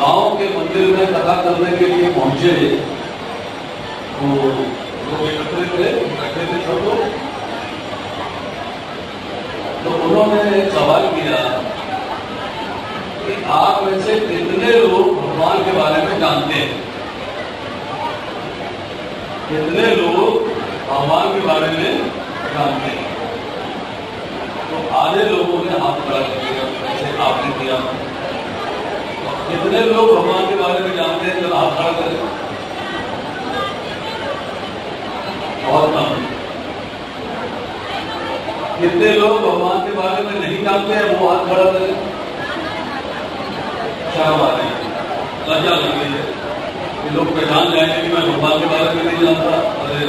गांव के मंदिर में कथा करने के लिए पहुंचे तो लोग एकत्रित थे, बैठे थे सब लोग। तो उन्होंने एक सवाल किया कि आप में से कितने लोग भगवान के बारे में जानते हैं? कितने लोग भगवान के बारे में जानते हैं? तो आधे लोगों ने हाथ खड़ा कर दिया, जैसे आपने किया। कितने लोग भगवान के बारे में जानते हैं? जरा हाथ खड़ा करें। बहुत कम। कितने लोग भगवान के बारे में नहीं जानते हैं? वो हाथ खड़ा करें। शर्म आ रही है, लज्जा लग रही है कि लोग पहचान जाएंगे कि मैं भगवान के बारे में नहीं जानता। अरे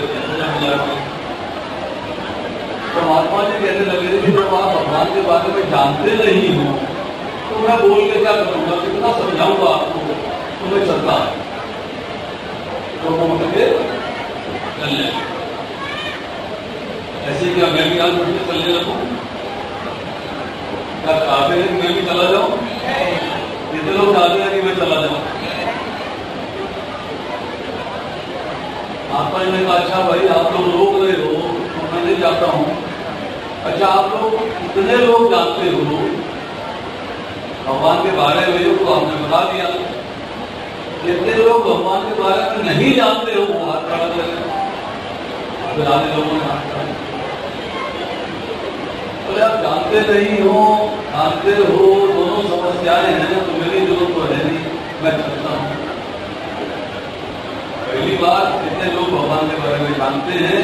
तो महात्मा जी कहने लगे कि जब आप भगवान के बारे में जानते नहीं हो तो मैं बोल के क्या करूंगा, कितना समझाऊंगा आपको, तुम्हें चलता है तो वो मुझे चल जाए। ऐसे क्या मैं भी आज मुझे चलने लगूं? क्या चाहते हैं कि मैं भी चला जाऊं? कितने लोग चाहते हैं कि मैं चला जाऊं? आपका ने कहा अच्छा भाई आप लोग रोक रहे हो तो मैं नहीं जाता हूं। अच्छा आप लोग कितने लोग जानते हो भगवान के बारे में? तो आपने बता दिया। कितने लोग भगवान के बारे में नहीं जानते हो? वो हाथ खड़ा करें। पुराने लोगों ने हाथ खड़ा। बोले आप जानते नहीं हो, जानते हो, दोनों समस्याएं हैं, तो मेरी जरूरत तो है नहीं, मैं चलता हूं। पहली बात, कितने लोग भगवान के बारे में जानते हैं?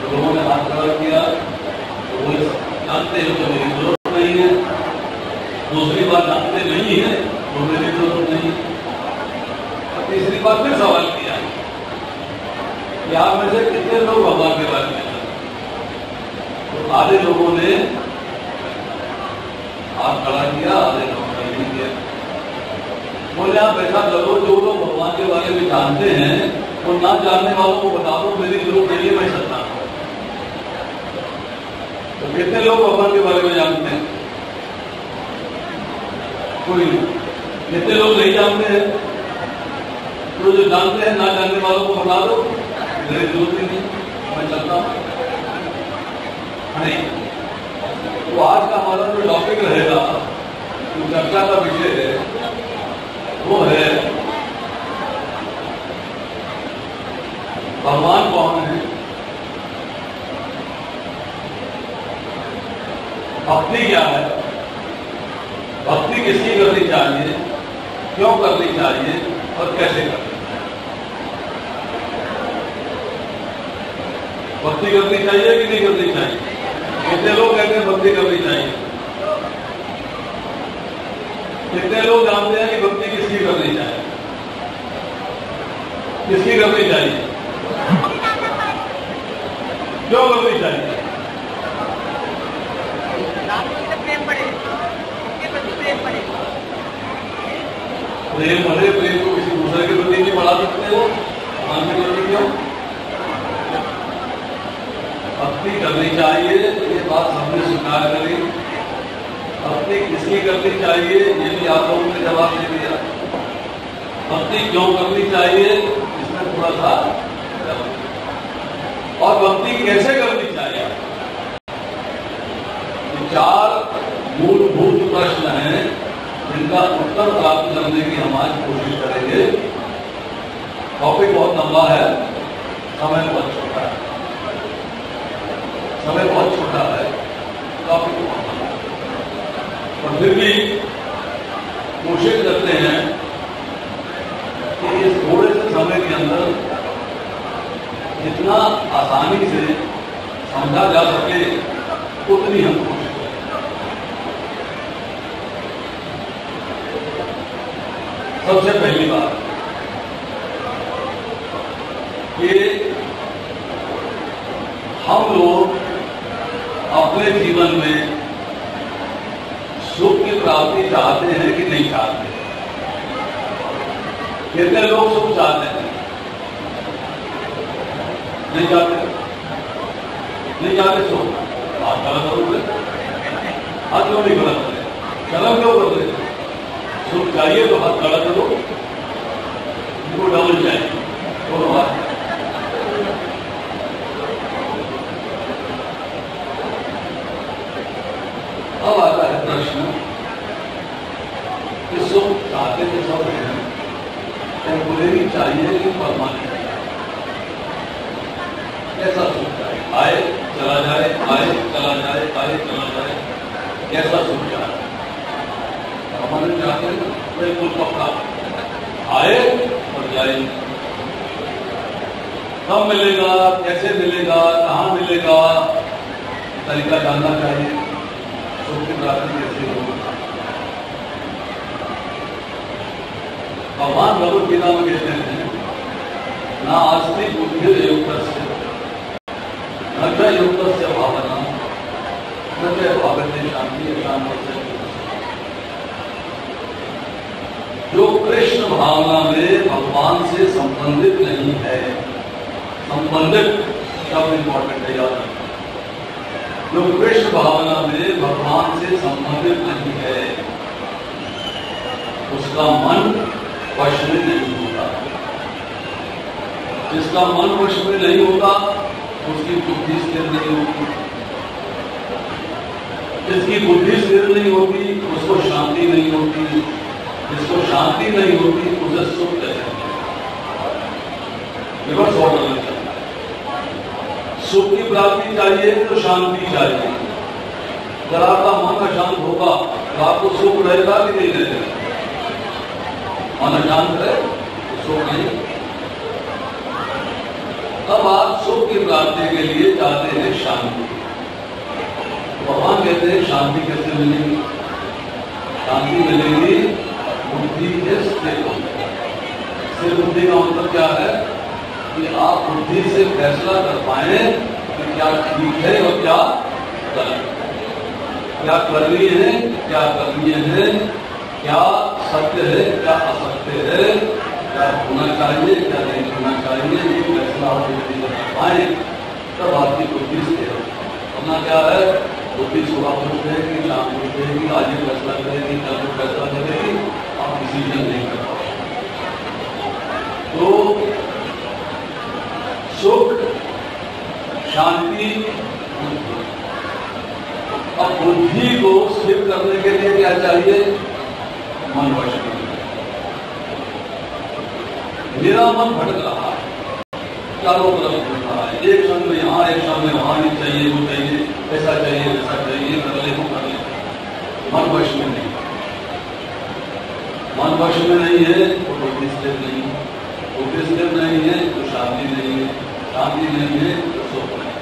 लोगों ने हाथ खड़ा किया, तो वो जानते हैं तो मेरी जरूरत नहीं है। दूसरी बात, जानते नहीं है तो मेरी जरूरत नहीं। और तीसरी बात फिर सवाल किया कि आप में से कितने लोग भगवान के बारे में जानते? तो आधे लोगों ने हाथ खड़ा किया, आधे लोगों ने नहीं किया। बोले आप ऐसा करो, जो लोग भगवान के बारे में जानते हैं वो ना जानने वालों को बता दो, मेरी जरूरत नहीं है, मैं चलता हूं। तो कितने लोग भगवान के बारे में जानते हैं? कोई नहीं। कितने लोग नहीं जानते हैं? तो जो जानते हैं ना जानने वालों को बता दो, मेरी जरूरत ही नहीं, मैं चलता हूं। नहीं, तो आज का हमारा जो टॉपिक रहेगा, जो चर्चा का विषय है, वो है भगवान कौन है, भक्ति क्या है, भक्ति किसकी करनी चाहिए, क्यों करनी चाहिए और कैसे करनी चाहिए। भक्ति करनी चाहिए कि नहीं करनी चाहिए? कितने लोग कहते हैं भक्ति करनी चाहिए? कितने लोग जानते हैं कि भक्ति किसकी करनी चाहिए? किसकी करनी चाहिए? क्यों करनी चाहिए? प्रेम बढ़े, प्रेम को किसी दूसरे के प्रति नहीं बढ़ा सकते हो, मान के प्रति क्यों? भक्ति करनी चाहिए, ये बात हमने स्वीकार करी। भक्ति किसकी करनी चाहिए, ये भी आप लोगों ने जवाब दे दिया। भक्ति क्यों करनी चाहिए, इसमें थोड़ा सा, और भक्ति कैसे करनी चाहिए। चार मूलभूत प्रश्न हैं जिनका उत्तर प्राप्त करने की हम आज कोशिश करेंगे। टॉपिक बहुत लंबा है, समय बहुत छोटा है, समय बहुत छोटा है, टॉपिक बहुत लंबा है। और फिर भी कोशिश करते हैं कि इस थोड़े से समय के अंदर जितना आसानी से समझा जा सके उतनी हम कोशिश। सबसे पहली बात कि हम लोग अपने जीवन में सुख की प्राप्ति चाहते हैं कि नहीं चाहते? कितने लोग सुख चाहते हैं? नहीं चाहते? नहीं चाहते सुख? आप गलत करोगे। आज क्यों नहीं गलत करें? गलत क्यों कर रहे? सुख चाहिए तो हाथ खड़ा करो, उनको डबल चाहिए दोनों हाथ। अब आता है प्रश्न कि सुख चाहते तो सब हैं, टेम्पोरेरी चाहिए कि परमानेंट? कैसा सुख चाहिए? आए चला जाए, आए चला जाए, आए चला जाए, कैसा सुख चाहिए? परमानेंट चाहते हैं, बिल्कुल पक्का आए और जाए। कब मिलेगा, कैसे मिलेगा, कहाँ मिलेगा, तरीका जानना चाहिए। सुख की प्राप्ति कैसे होगी? भगवान भगवद गीता में कहते हैं, ना आस्ति बुद्धिर्युक्तस्य न च युक्तस्य भावना न च भावते शांति अशांति। जो कृष्ण भावना में भगवान से संबंधित नहीं है, संबंधित शब्द इंपॉर्टेंट है, याद रखना। जो कृष्ण भावना में भगवान से संबंधित नहीं है, उसका मन वश में नहीं होता। जिसका मन वश में नहीं होता उसकी बुद्धि स्थिर नहीं होती। जिसकी बुद्धि स्थिर नहीं होती उसको शांति नहीं होती। जिसको शांति नहीं होती उसे सुख कैसे? रिवर्स ऑर्डर में चलता है। सुख की प्राप्ति चाहिए तो शांति चाहिए। अगर आपका मन अशांत होगा तो आपको सुख रहेगा कि नहीं रहेगा? मन अशांत है तो सुख नहीं। अब आप सुख की प्राप्ति के लिए चाहते हैं शांति। भगवान कहते हैं शांति कैसे मिलेगी? शांति मिलेगी बुद्धि के स्थिर होने। स्थिर बुद्धि का मतलब क्या है कि आप बुद्धि से फैसला कर पाए कि क्या ठीक है और क्या गलत, क्या करनी है, क्या करनी है, क्या सत्य है, क्या असत्य है, क्या होना चाहिए, क्या नहीं होना चाहिए, ये फैसला आप यदि कर पाए तब आपकी बुद्धि स्थिर है। अपना क्या है, बुद्धि सुबह उठेगी, शाम को उठेगी, आज ये फैसला करेगी, कल को फैसला करेगी, आप डिसीजन नहीं कर पाओगे। तो सुख, शांति, अब बुद्धि को स्थिर करने के लिए क्या चाहिए? मन वश में। मेरा मन भटक रहा है, चारों तरफ घूम रहा है, एक क्षण में यहाँ, एक क्षण में वहां, नहीं चाहिए वो चाहिए, ऐसा चाहिए वैसा चाहिए, कर ले वो कर ले। मन वश में नहीं, मन वश में नहीं है तो बुद्धि स्थिर नहीं है, बुद्धि स्थिर नहीं है तो शांति नहीं है, शांति नहीं है तो सुख नहीं।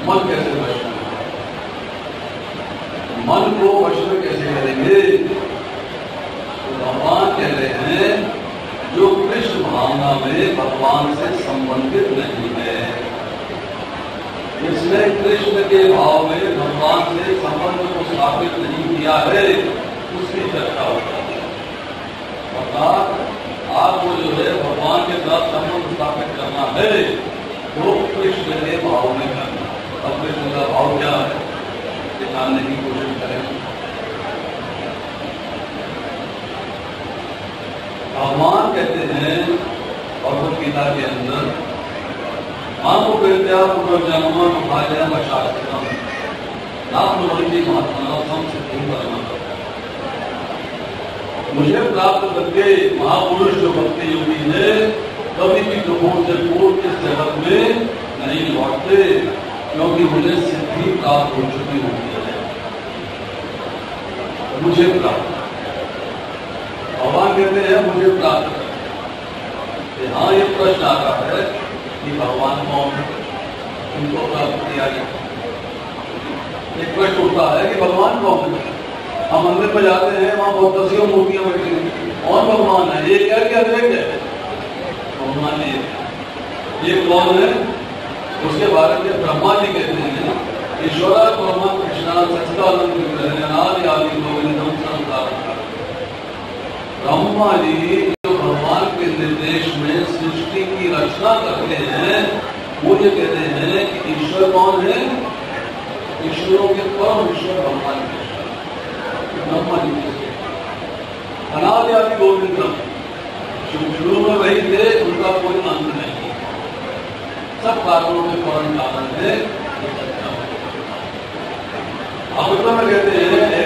मन कैसे वश में? मन को वश में कैसे करेंगे? तो भगवान कह रहे हैं जो कृष्ण भावना में भगवान से संबंधित नहीं है, जिसने कृष्ण के भाव में भगवान से संबंध को स्थापित नहीं किया है, उसकी चर्चा होता है। अर्थात आपको जो है भगवान के साथ संबंध स्थापित करना है तो कृष्ण के भाव में करना। अब कृष्ण का भाव क्या है जानने की कोशिश करें। भगवान कहते हैं भगवद गीता के अंदर, आपको प्रत्या पुनर्जन्म उपायम शास्त्रम नापनुवंती महात्मा सिद्धि परम। मुझे प्राप्त करके महापुरुष जो भक्ति योगी है कभी भी प्रभु से पूर्व इस जगत में नहीं लौटते, क्योंकि मुझे सिद्धि प्राप्त हो चुकी होती है। मुझे प्राप्त, भगवान कहते हैं मुझे प्राप्त कर। यहाँ ये प्रश्न आता है कि भगवान कौन है, उनको प्राप्त किया गया। एक प्रश्न उठता है कि भगवान कौन है। हम मंदिर में जाते हैं, वहां बहुत दसियों मूर्तियां बैठी हैं, कौन भगवान है? ये क्या क्या अद्वैत है? भगवान ये कौन है? उसके बारे में ब्रह्मा जी कहते हैं ईश्वरा ब्रह्मा कृष्णा सच्चिदानंद अनादि आदि गोविंदम संसार। ब्रह्मा जी जो भगवान के निर्देश में सृष्टि की रचना करते हैं, वो ये कहते हैं कि ईश्वर कौन है? ईश्वरों के परम ईश्वर भगवान के ब्रह्मा जी। अनादि आदि गोविंद क्रम शुरू में वही थे, उनका कोई अंत नहीं, सब कारणों के फौरन कारण है। अब में कहते हैं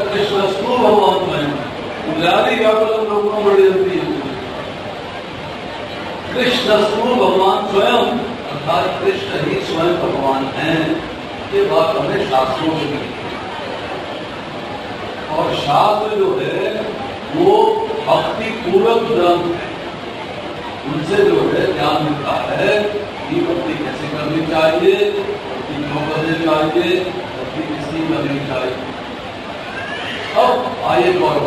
कृष्णस्तु भगवान में लोगों बड़ी जल्दी कृष्णस्तु भगवान स्वयं, अर्थात कृष्ण ही स्वयं भगवान हैं। ये बात हमें शास्त्रों से मिली और शास्त्र जो है वो भक्ति पूर्वक ग्रंथ है, उनसे जो है ज्ञान मिलता है कि भक्ति कैसे करनी चाहिए, भक्ति क्यों करनी चाहिए, भक्ति किसकी करनी चाहिए। अब आइए और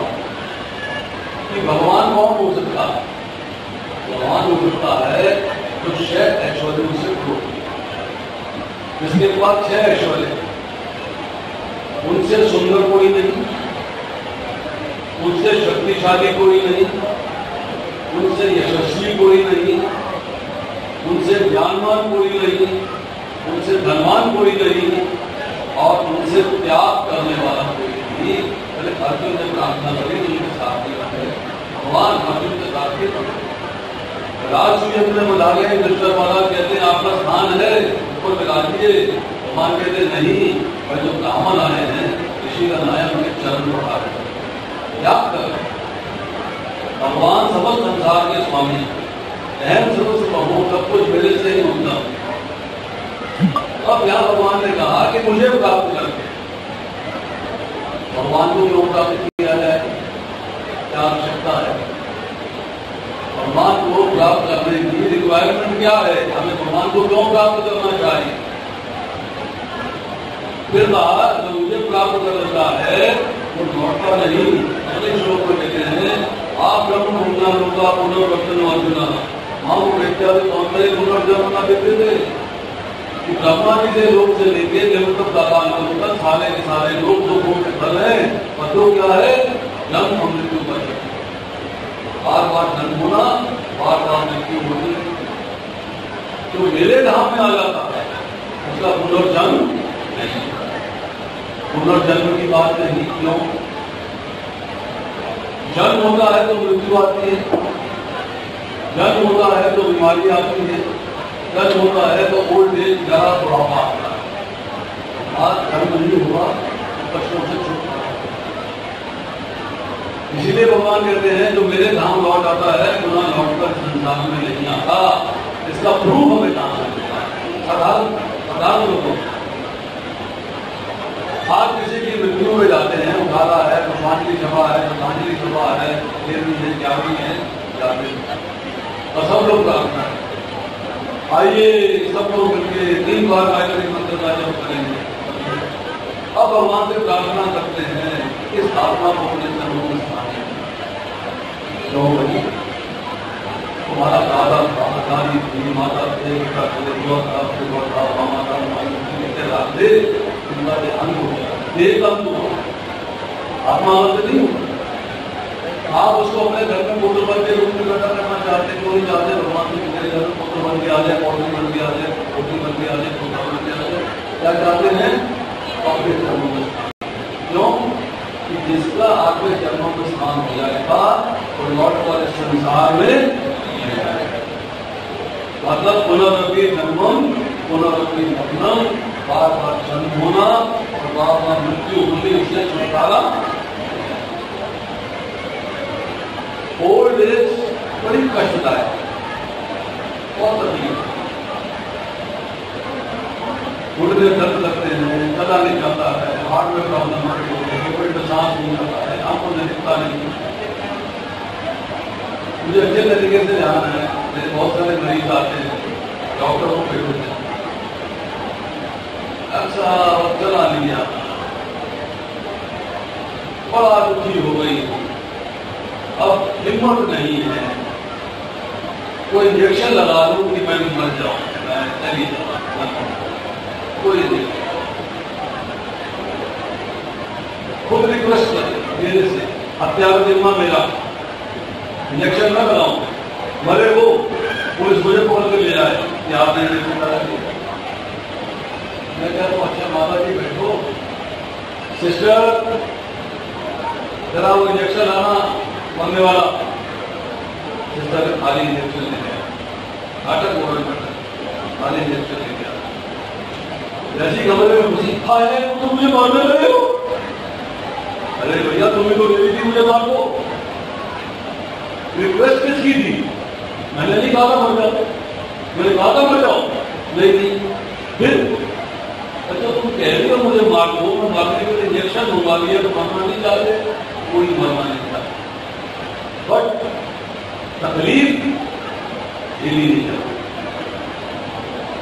कि भगवान कौन हो सकता है? भगवान हो सकता है तो 6 ऐश्वर्यों से पूर्ण, जिसके पास 6 ऐश्वर्य, उनसे सुंदर कोई नहीं, उनसे शक्तिशाली कोई नहीं, उनसे यशस्वी कोई नहीं, उनसे ज्ञानवान कोई नहीं, उनसे धनवान कोई नहीं और उनसे त्याग करने वाला कोई नहीं। पहले अर्जुन ने प्रार्थना करी, उनके साथ भगवान अर्जुन के साथ राजसूय में बुला गए। मिस्टर वाला कहते हैं आपका स्थान है, ऊपर लगा दिए। भगवान कहते नहीं, और जो ब्राह्मण आए हैं ऋषि का नायक उनके चरण उठा रहे याद कर। भगवान समस्त संसार के स्वामी, अहम सर्वस्व प्रभु, सब कुछ मेरे से ही होता। अब यहाँ भगवान ने कहा कि मुझे प्राप्त करके भगवान को क्यों प्राप्त किया जाए, क्या आवश्यकता है? भगवान को प्राप्त करने की रिक्वायरमेंट क्या है? हमें भगवान को क्यों प्राप्त करना चाहिए? फिर कहा जो मुझे प्राप्त कर लेता है वो लौटता नहीं। अगले श्लोक को कहते हैं आप ब्रह्म भूमना लोका पुनर्वर्तन अर्जुना मां पुनर्जन्म न देते थे कि ब्रह्मा जी से लोग से लेके जब तक सारे के सारे लोग जो भूख के फल है, पतो क्या है? जन्म मृत्यु पर बार बार जन्म होना, बार बार मृत्यु होती। जो मेरे धाम में आ जाता है उसका पुनर्जन्म नहीं, पुनर्जन्म की बात नहीं। क्यों? जन्म होता है तो मृत्यु आती है, जन्म होता है तो बीमारी आती है, जन्म होता है तो ओल्ड एज, जरा बुढ़ापा आता है। आज जन्म नहीं हुआ तो कष्टों से छुटकारा। इसीलिए भगवान कहते हैं जो मेरे धाम लौट आता है पुनः लौटकर संसार में नहीं आता। इसका प्रूफ हमें कहां से मिलता है? साधारण लोगों आज किसी की मृत्यु में जाते हैं, उठाला है, पुष्पांजलि सभा है, श्रद्धांजलि सभा है, देवी है, ज्ञानी है, जाते और सब लोग प्रार्थना है आइए सब लोग मिलके 3 बार गायत्री मंत्र का जप करेंगे। अब भगवान से प्रार्थना करते हैं इस आत्मा को अपने चरणों में स्थान जो बनी तुम्हारा दादा दादी थी, माता थे, पिता था, मामा था, राधे उनका ध्यान हो गया, देह अंत हो, आत्मा अंत नहीं हो। आप उसको अपने घर में पुत्र बन के रूप में इकट्ठा करना चाहते, क्यों नहीं चाहते? भगवान से मेरे घर में पुत्र बन के आ जाए, पौधी बन के आ जाए, पोती बन के आ जाए, पोता बन के आ जाए, क्या चाहते हैं? अपने चरणों में स्थान। क्यों? कि जिसका आपके चरणों में स्थान हो जाएगा तो लौट कर संसार में मतलब पुनरपि जन्मम पुनरपि मरणम, बार बार जन्म होना और बार बार मृत्यु होने से छुटकारा। ओल्ड एज बड़ी कष्टदायक, बहुत तकलीफ, घुटने दर्द लगते हैं, चला नहीं जाता है, हार्ट में प्रॉब्लम होती है, पेट में सांस नहीं आता है, आंखों में दिखता नहीं। मुझे अच्छे तरीके से ध्यान है, मेरे बहुत सारे मरीज आते हैं, डॉक्टरों को भेज देते हैं, अच्छा चला लिया, बड़ा दुखी हो गई, अब हिम्मत नहीं है, कोई इंजेक्शन लगा लूं कि मैं मर जाऊं, मैं चली जाऊं, कोई नहीं। खुद रिक्वेस्ट करे मेरे से, हत्या का जिम्मा मेरा, इंजेक्शन न लगाऊं, मरे वो पुलिस मुझे पकड़ के ले जाए कि आपने इंजेक्शन लगा दिया। मैं कहता हूं अच्छा माता जी बैठो, सिस्टर जरा वो इंजेक्शन लाना मरने वाला, सिस्टर खाली इंजेक्शन ले गया, नाटक बोल खाली इंजेक्शन ले गया। जैसी कमरे में घुसी, है तुम मुझे मारने लगे हो। अरे भैया तुम्हें तो मेरी थी मुझे मार दो, रिक्वेस्ट किसकी थी? मैंने नहीं कहा था मर जाओ, मैंने कहा था मर जाओ, नहीं। फिर अच्छा तुम कह रही हो मुझे मार दो, मैं मारने के लिए इंजेक्शन मंगवा लिया तो मरना नहीं चाहते, कोई मरना नहीं चाहता, बट तकलीफ झेली नहीं चाहती।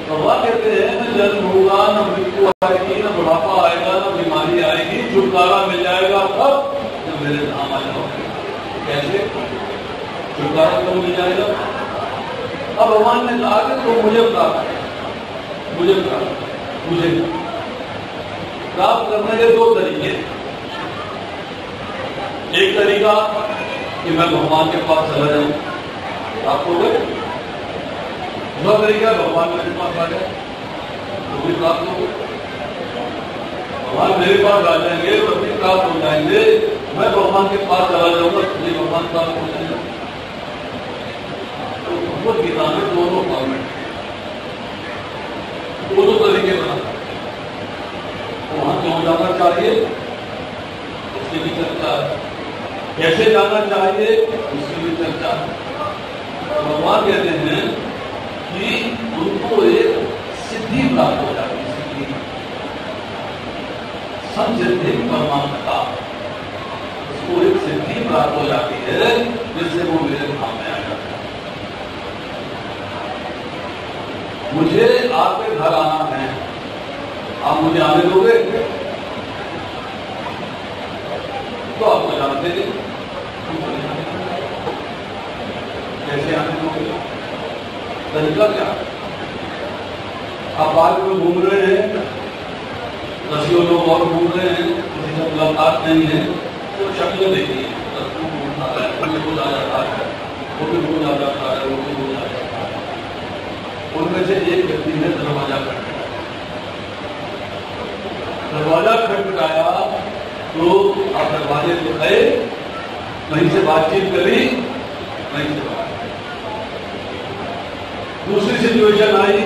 भगवान कहते हैं न जन्म होगा, न मृत्यु आएगी, न बुढ़ापा आएगा, न बीमारी आएगी, छुटकारा मिल जाएगा तब जब मेरे धाम आ जाओगे। कैसे छुटकारा कब मिल जाएगा? अब भगवान ने कहा कि तो मुझे प्राप्त करने के दो तरीके। एक तरीका कि मैं भगवान के पास चला जाऊं, प्राप्त हो गए। दूसरा तरीका भगवान मेरे पास आ जाए तो भी प्राप्त हो गए। भगवान मेरे पास आ जाएंगे तो भी प्राप्त हो जाएंगे, मैं भगवान के पास चला जाऊंगा तो भी भगवान प्राप्त हो जाएंगे। तो भगवत गीता में दोनों फॉर्मेट, दोनों तरीके बनाता है। वहां क्यों जाना चाहिए उसकी भी चर्चा है, कैसे जाना चाहिए उसकी भी चर्चा है। भगवान कहते हैं कि उनको एक सिद्धि प्राप्त हो जाती है, सिद्धि संसिद्धि परमात्मा, उसको एक सिद्धि प्राप्त हो जाती है जिससे वो मेरे धाम में आ जाता है। मुझे आपके घर आना है, आप मुझे आने दोगे तो आपको जानते हैं कैसे आने दोगे, तरीका क्या? आप पार्क में घूम रहे हैं, 10 लोग और घूम रहे हैं, किसी से मुलाकात नहीं है, तो शक्लें देखिए, वो भी आ जाता है, वो भी भूल आ जाता है, वो भी भूल आ जाता है। उनमें से एक व्यक्ति ने दरवाजा खटखटाया तो आप दरवाजे पे गए, वहीं से बातचीत करी, वहीं से बात। दूसरी सिचुएशन आई,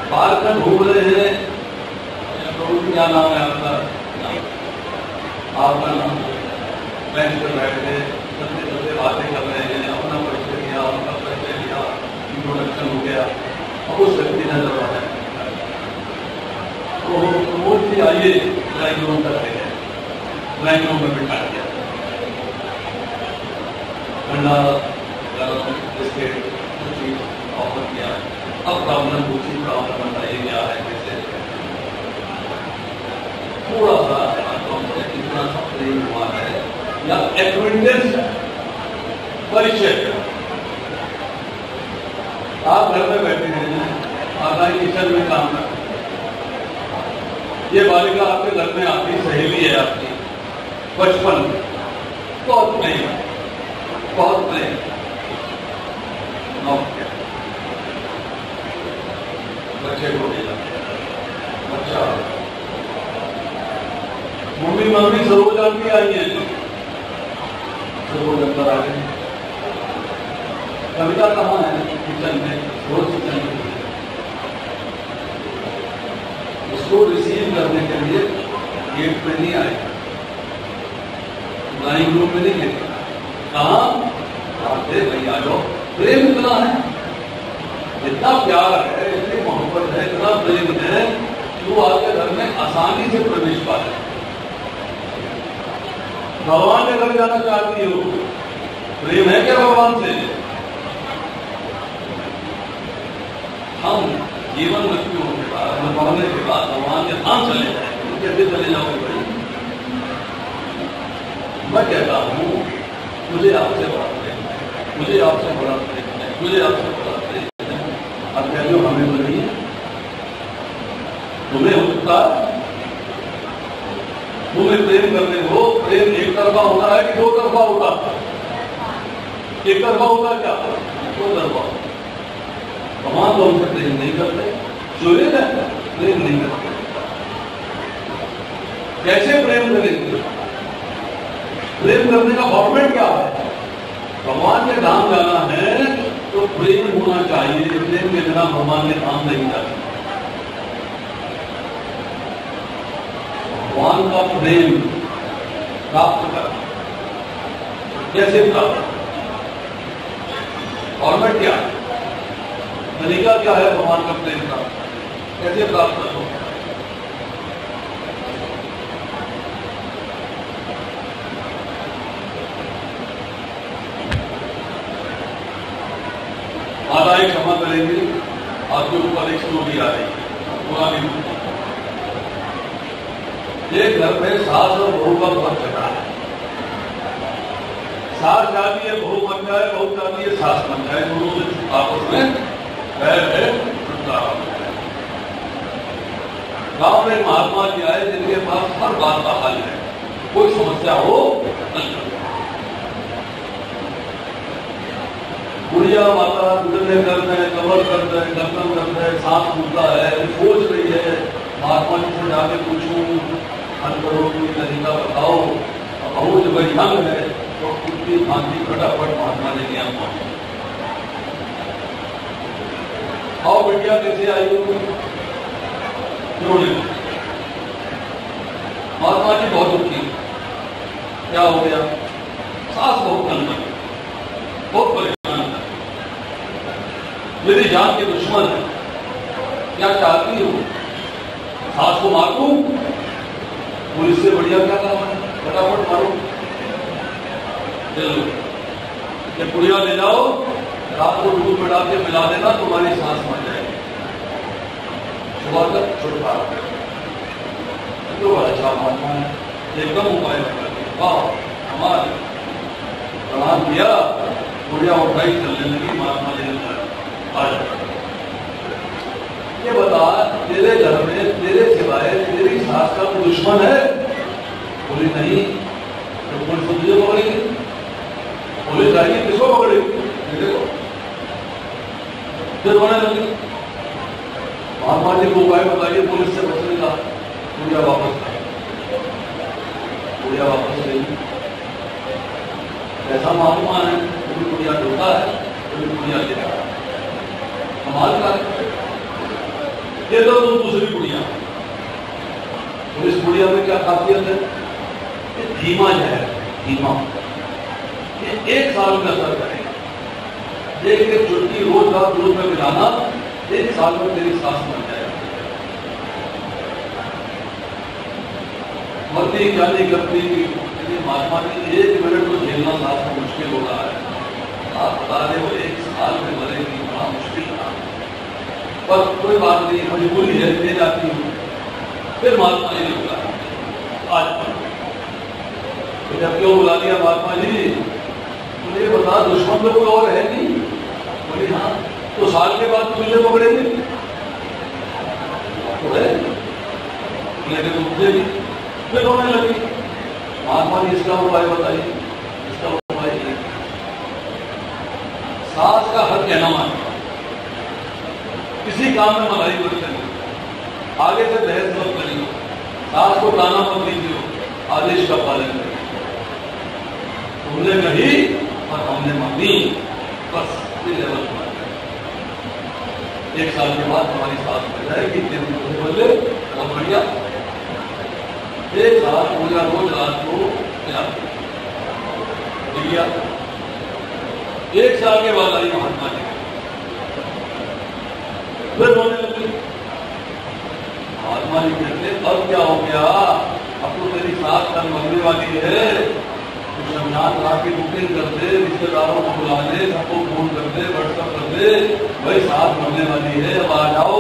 पार्क में घूम रहे हैं, क्या नाम है आपका? आपका नाम? बेंच पर बैठ गए, चलते चलते बातें कर रहे हैं, अपना परिचय लिया, उनका परिचय लिया, इंट्रोडक्शन हो गया। अब उस व्यक्ति ने दरवाजा तो प्रमोद जी आइए ड्राइंग रूम करते हैं, ड्राइंग रूम में बिठा दिया, ठंडा गरम बिस्किट ऑफर किया। अब प्रॉब्लम पूछी, प्रॉब्लम बताइए क्या है, कैसे थोड़ा सा कितना सा प्रेम हुआ है या एक्वेंटेंस परिचय। आप घर में बैठे हैं, आपका किचन में काम कर, ये बालिका आपके घर में आती सहेली है आपकी, बचपन बहुत प्रेम, बहुत प्रेम। बच्चे को ले जाते, बच्चा मम्मी सरोज आंटी आई है, सरोज अंदर आ गई। कविता कहाँ है? किचन में, रोज किचन में। उसको रिसीव करने के लिए गेट पे नहीं आएगा, ड्राइंग रूम में नहीं लेगा, कहाँ आते भैया जाओ। प्रेम इतना है, इतना प्यार है, इतनी मोहब्बत है, इतना प्रेम है कि वो आपके घर में आसानी से प्रवेश पा जाए। भगवान के घर जाना चाहती हो, प्रेम है क्या भगवान से? हम जीवन मृत्यु होने के बाद, मरने के बाद भगवान के धाम चले जाएंगे, कैसे चले जाओगे भाई? मैं कहता हूँ मुझे आपसे बड़ा प्रेम है, मुझे आपसे बड़ा प्रेम है, मुझे आपसे बड़ा प्रेम है। अब कह लो हमें बनी है, तुम्हें होता, तुम्हें प्रेम करने को, प्रेम एक तरफा होता है कि दो तरफा होता है? एक तरफा होता क्या? दो तरफा। भगवान तो हमसे प्रेम नहीं करते, सूर्य है प्रेम नहीं करते। कैसे प्रेम करेंगे? प्रेम करने का फॉर्मेट क्या है? भगवान के धाम जाना है तो प्रेम होना चाहिए। प्रेम के बिना भगवान के धाम नहीं जा सकते। भगवान का प्रेम प्राप्त करना कैसे प्राप्त? फॉर्मेट क्या है? तरीका क्या है भगवान का प्रेम प्राप्त कैसे प्राप्त करो? माताएं क्षमा करेंगे, आपके ऊपर एक स्टोरी आ रही है पुरानी। एक घर में सास और बहू का बहुत झगड़ा है। सास चाहती है बहू बन जाए, बहू चाहती है सास बन जाए, दोनों से आपस में बैर है, छुटकारा हो जाए। गांव में महात्मा जी आए जिनके पास हर बात का हल है, कोई समस्या हो हल कर। बुढ़िया माता गुजरने करते हैं, कवर करते हैं, दर्शन करते हैं, सांस फूलता है, सोच रही है महात्मा जी से जाके पूछूं हल करो, कोई तरीका बताओ। बहू जब यंग है तो उसकी भांति फटाफट महात्मा जी के यहाँ पहुंचे। आओ बेटिया कैसे आई हो? महात्मा जी बहुत दुखी, क्या हो गया? सास बहुत तंग है, बहुत परेशान है, मेरी जान के दुश्मन है, क्या चाहती हो? सास को मार दूं? पुलिस से बढ़िया क्या काम है, फटाफट मारो। चलो ये पुड़िया ले जाओ, रात को दूध में डाल के मिला देना, तुम्हारी सांस मर जाएगी, सुबह तक छुटकारा। तो बड़ा अच्छा महात्मा है, एकदम उपाय बता दिया। हमारे प्रणाम किया, पुड़िया उठाई चलने लगी। महात्मा जी ने आ जाए, ये बता तेरे घर में तेरे सिवाय तेरी सास का कोई दुश्मन है? बोली नहीं। तो पुलिस तुझे पकड़ेगी? पुलिस आएगी, किसको पकड़ेगी? देखो फिर रोने लगी। महात्मा जी को उपाय बताइए पुलिस से बचने का। पुड़िया वापस आई, पुड़िया वापस गई। ऐसा महात्मा है, कभी पुड़िया ढूंढता है, कभी पुड़िया ले रहा है, कमाल का है। ये तो दूसरी पुड़िया। तो इस पुड़िया में क्या खासियत है? ये धीमा है, धीमा। ये 1 साल में असर करेगा। एक चुटकी रोज रात दूध में मिलाना, 1 साल में तेरी सांस बन जाएगी। मरती क्या नहीं करती, महात्मा जी 1 मिनट को झेलना सांस में मुश्किल हो रहा है। आप बता रहे हो 1 साल में मरेगी, बड़ा मुश्किल था, पर कोई बात नहीं, मजबूरी है, ले जाती हूँ। फिर महात्मा जी ने बुलाया, आज जब क्यों बुला दिया महात्मा जी? मुझे बता दुश्मन तो कोई और है नहीं? बोली हाँ। तो साल के बाद तुझे पकड़ेंगे? तो है, लेकिन तो मुझे भी। फिर रोने लगी। महात्मा जी इसका उपाय बताइए। इसका उपाय ये, सास का हक कहना मानो, किसी काम में मलाई मत करिए, आगे से बहस मत करिए, सास को ताना मत दीजिए, आदेश का पालन करिए। तुमने कही और हमने मानी, बस ये लेवल पर। 1 साल के बाद हमारी सास बन जाएगी, बोले बहुत बढ़िया। 1 साल पूजा रोज रात को दिया। 1 साल के बाद आई महात्मा जी, फिर रोने लगे। महात्मा जी कहते अब क्या हो गया? अब तो तेरी सास कल मरने वाली है, तो शमशान घाट की बुकिंग कर दे, रिश्तेदारों को बुला ले, सबको फोन कर दे, व्हाट्सएप कर दे, भाई सास मरने वाली है, अब आ जाओ।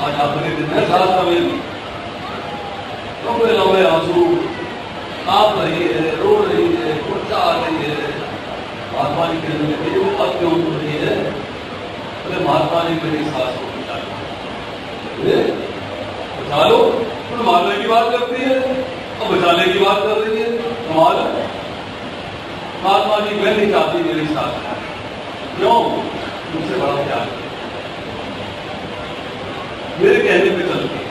आज आखिरी दिन है सास का मेरी। लंबे लंबे आंसू, कांप रही है, रो रही है, गुस्सा आ रही है। महात्मा जी कहने लगे वो अब क्यों रो रही है? अरे महात्मा जी मेरी सास को बचा लो, तो मारने की बात करती है और बचाने की बात कर रही है। कमाल है। महात्मा जी मैं नहीं चाहती मेरी सास, क्यों? मुझसे बड़ा प्यार, मेरे कहने पे चलती है,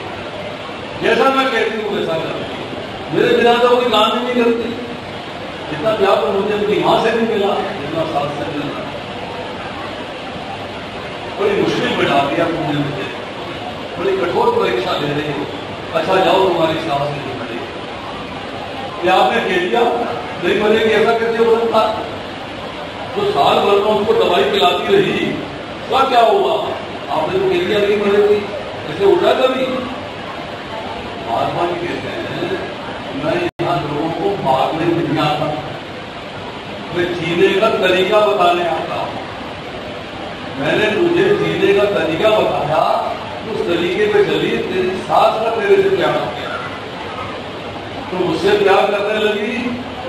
जैसा मैं कहती हूँ वैसा करती है, मेरे बिना तो कोई काम ही नहीं करती। जितना प्यार मुझे उनकी मां से नहीं मिला, जितना सास से मिला। बड़ी मुश्किल बैठा दिया तुमने मुझे, बड़ी कठोर परीक्षा ले रही हो। अच्छा जाओ, तुम्हारी सास नहीं मिलेगी। क्या आपने कह दिया नहीं मिलेगी, ऐसा कैसे हो सकता? तो साल भर में उसको दवाई पिलाती रही, उसका क्या हुआ? आपने तो कह दिया नहीं मिलेगी, ऐसे उठा कभी? महात्मा जी कहते हैं, मैं यहाँ लोगों को मारने नहीं आता, मैं जीने का तरीका बताने आता हूँ। मैंने तुझे जीने का तरीका बताया, उस तरीके पे चली, तेरी सास का तेरे से प्यार हो गया, तो मुझसे प्यार करने लगी,